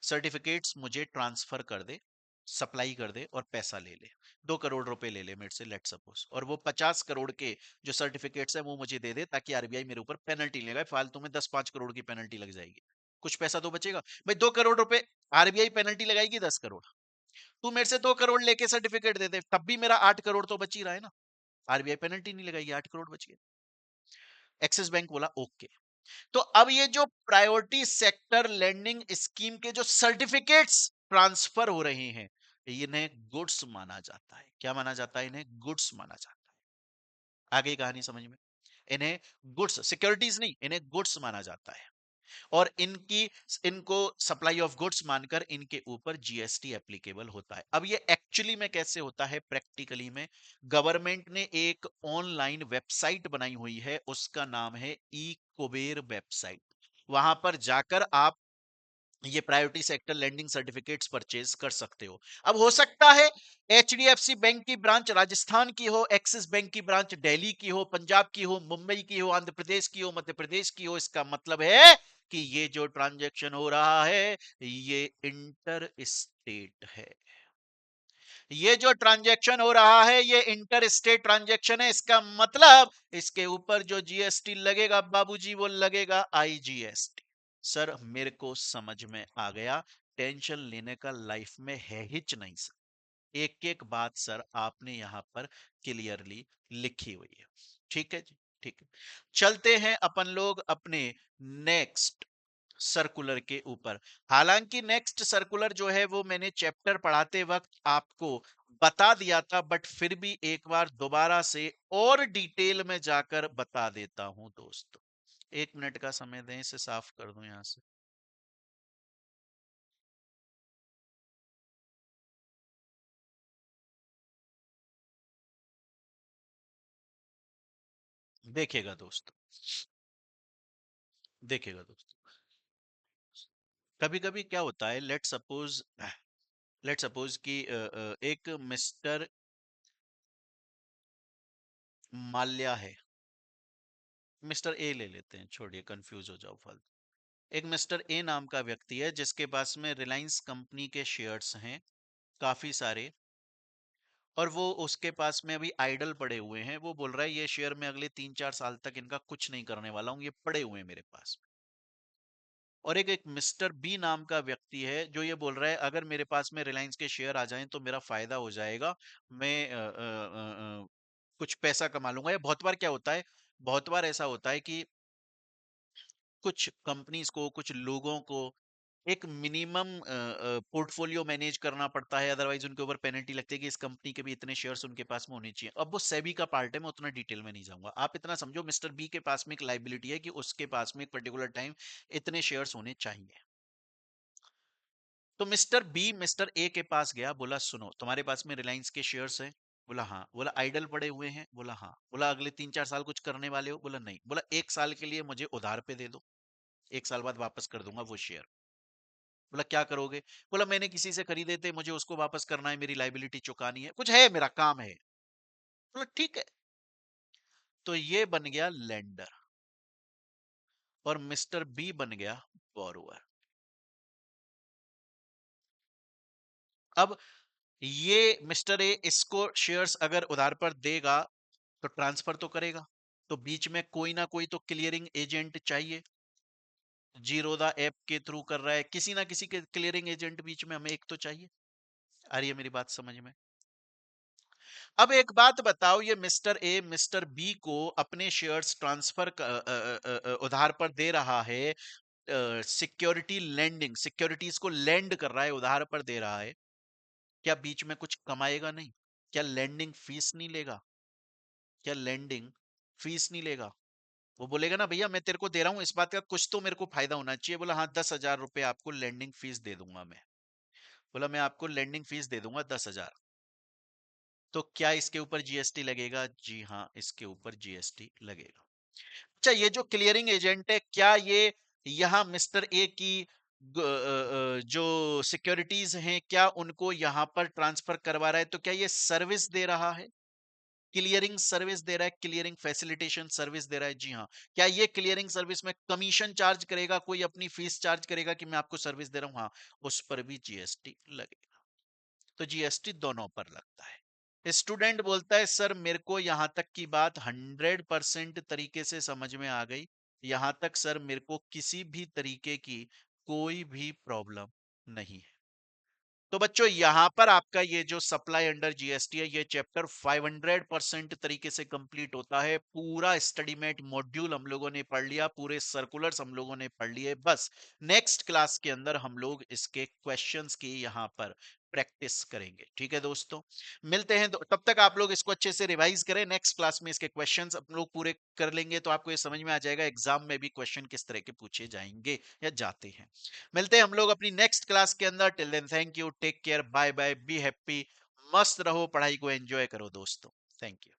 सर्टिफिकेट्स मुझे ट्रांसफर कर दे, सप्लाई कर दे और पैसा ले ले, 2 करोड़ रुपए ले ले मेरे से, लेट सपोज, और वो 50 करोड़ के जो सर्टिफिकेट्स है वो मुझे दे दे, ताकि आरबीआई मेरे ऊपर पेनल्टी लेगा, फालतू में 10-5 करोड़ की पेनल्टी लग जाएगी, कुछ पैसा तो बचेगा भाई। 2 करोड़ रुपए आरबीआई पेनल्टी लगाएगी, 10 करोड़, तू मेरे से 2 करोड़ लेके सर्टिफिकेट दे दे, तब भी मेरा 8 करोड़ तो बच ही रहा है ना, आरबीआई पेनल्टी नहीं लगाएगी, 8 करोड़ बच गए। एक्सिस बैंक बोला ओके। तो अब ये जो प्रायोरिटी सेक्टर लेंडिंग स्कीम के जो सर्टिफिकेट्स ट्रांसफर हो रहे हैं, इन्हें गुड्स माना जाता है। क्या माना जाता है? इन्हें गुड्स माना जाता है। आगे कहानी समझ में, इन्हें गुड्स, सिक्योरिटीज नहीं, इन्हें गुड्स माना जाता है, और इनको सप्लाई ऑफ गुड्स मानकर इनके ऊपर जीएसटी एप्लीकेबल होता है। अब ये एक्चुअली में कैसे होता है प्रैक्टिकली में, गवर्नमेंट ने एक ऑनलाइन वेबसाइट बनाई हुई है, उसका नाम है ई कुबेर वेबसाइट। वहां पर जाकर आप ये priority sector lending certificates purchase कर सकते हो। अब हो सकता है एचडीएफसी बैंक की ब्रांच राजस्थान की हो, एक्सिस बैंक की ब्रांच दिल्ली की हो, पंजाब की हो, मुंबई की हो, आंध्र प्रदेश की हो, मध्य प्रदेश की हो। इसका मतलब है कि ये जो ट्रांजैक्शन हो रहा है ये इंटर स्टेट है। ये जो ट्रांजैक्शन हो रहा है ये इंटर स्टेट ट्रांजैक्शन है। इसका मतलब इसके ऊपर जो जीएसटी लगेगा बाबूजी, वो लगेगा आईजीएसटी। सर मेरे को समझ में आ गया, टेंशन लेने का लाइफ में है हिच नहीं सर। एक एक बात सर आपने यहां पर क्लियरली लिखी हुई है। ठीक है जी, ठीक है। चलते हैं अपन लोग अपने नेक्स्ट सर्कुलर के ऊपर। हालांकि नेक्स्ट सर्कुलर जो है वो मैंने चैप्टर पढ़ाते वक्त आपको बता दिया था, बट फिर भी एक बार दोबारा से और डिटेल में जाकर बता देता हूं दोस्तों। 1 मिनट का समय दें, इसे साफ कर दूं यहां से। देखिएगा दोस्तों, देखिएगा दोस्तों, कभी कभी क्या होता है, लेट सपोज कि एक मिस्टर माल्या है, मिस्टर ए ले लेते हैं, छोड़िए कंफ्यूज हो जाओ फालतू। एक मिस्टर ए नाम का व्यक्ति है जिसके पास में रिलायंस कंपनी के शेयर्स हैं काफी सारे, और वो उसके पास में अभी आइडल पड़े हुए हैं। वो बोल रहा है ये शेयर मैं अगले 3-4 साल तक इनका कुछ नहीं करने वाला हूँ, ये पड़े हुए हैं मेरे पास। और एक एक मिस्टर बी नाम का व्यक्ति है जो ये बोल रहा है अगर मेरे पास में रिलायंस के शेयर आ जाएं तो मेरा फायदा हो जाएगा, मैं कुछ पैसा कमा लूंगा। या बहुत बार क्या होता है, बहुत बार ऐसा होता है कि कुछ कंपनीज को, कुछ लोगों को एक मिनिमम पोर्टफोलियो मैनेज करना पड़ता है, अदरवाइज उनके ऊपर पेनल्टी लगती है कि इस कंपनी के भी इतने शेयर्स उनके पास में होने चाहिए। अब वो सेबी का पार्ट है, मैं उतना डिटेल में नहीं जाऊंगा। आप इतना समझो मिस्टर बी के पास में एक लाइबिलिटी है कि उसके पास में एक पर्टिकुलर टाइम इतने शेयर्स होने चाहिए। तो मिस्टर बी मिस्टर ए के पास गया, बोला सुनो तुम्हारे पास में रिलायंस के शेयर्स हैं? बोला हाँ। बोला आइडल पड़े हुए हैं? बोला हाँ। बोला अगले 3-4 साल कुछ करने वाले हो? बोला नहीं। बोला 1 साल के लिए मुझे उधार पे दे दो, 1 साल बाद वापस कर दूंगा वो शेयर। बोला क्या करोगे? बोला मैंने किसी से खरीदे थे, मुझे उसको वापस करना है, मेरी लाइबिलिटी चुकानी है, कुछ है मेरा काम है। बोला ठीक है। तो ये बन गया लेंडर और मिस्टर बी बन गया बोरोअर। अब ये मिस्टर ए इसको शेयर्स अगर उधार पर देगा तो ट्रांसफर तो करेगा, तो बीच में कोई ना कोई तो क्लियरिंग एजेंट चाहिए। जीरोदा ऐप के थ्रू कर रहा है, किसी ना किसी के क्लियरिंग एजेंट बीच में हमें एक तो चाहिए। आ रही है मेरी बात समझ में? अब एक बात बताओ, ये मिस्टर ए मिस्टर बी को अपने शेयर्स ट्रांसफर उधार पर दे रहा है, सिक्योरिटी लेंडिंग, सिक्योरिटीज को लेंड कर रहा है, उधार पर दे रहा है। क्या बीच में कुछ कमाएगा नहीं? क्या लेंडिंग फीस नहीं लेगा? क्या लेंडिंग फीस नहीं लेगा? वो बोलेगा ना भैया मैं तेरे को दे रहा हूं, इस बात का कुछ तो मेरे को फायदा होना चाहिए। बोला हाँ 10,000 रुपए आपको लेंडिंग फीस दे दूंगा मैं। बोला मैं आपको लेंडिंग फीस दे दूंगा 10,000। तो क्या इसके ऊपर जीएसटी लगेगा? जी हाँ, इसके ऊपर जीएसटी लगेगा। अच्छा, ये जो क्लियरिंग एजेंट है, क्या ये यहाँ मिस्टर ए की जो सिक्योरिटीज हैं क्या उनको यहाँ पर ट्रांसफर करवा रहा है? तो क्या ये सर्विस दे रहा है? क्लियरिंग सर्विस दे रहा है, क्लियरिंग फैसिलिटेशन सर्विस दे रहा है। जी हाँ। क्या ये क्लियरिंग सर्विस में कमीशन चार्ज करेगा, कोई अपनी फीस चार्ज करेगा कि मैं आपको सर्विस दे रहा हूँ? हाँ, उस पर भी जीएसटी लगेगा। तो जीएसटी दोनों पर लगता है। स्टूडेंट बोलता है सर मेरे को यहां तक की बात 100% तरीके से समझ में आ गई, यहां तक सर मेरे को किसी भी तरीके की कोई भी प्रॉब्लम नहीं है। तो बच्चों यहां पर आपका ये जो सप्लाई अंडर जीएसटी है, ये चैप्टर 500% तरीके से कंप्लीट होता है। पूरा स्टडीमेट मॉड्यूल हम लोगों ने पढ़ लिया, पूरे सर्कुलर्स हम लोगों ने पढ़ लिए। बस नेक्स्ट क्लास के अंदर हम लोग इसके क्वेश्चंस की यहां पर प्रैक्टिस करेंगे। ठीक है दोस्तों, मिलते हैं। तब तक आप लोग इसको अच्छे से रिवाइज करें, नेक्स्ट क्लास में इसके क्वेश्चंस अपन लोग पूरे कर लेंगे तो आपको ये समझ में आ जाएगा एग्जाम में भी क्वेश्चन किस तरह के पूछे जाएंगे या जाते हैं। मिलते हैं हम लोग अपनी नेक्स्ट क्लास के अंदर। Till then thank you, take care, bye bye, be happy. मस्त रहो, पढ़ाई को एंजॉय करो दोस्तों। Thank you.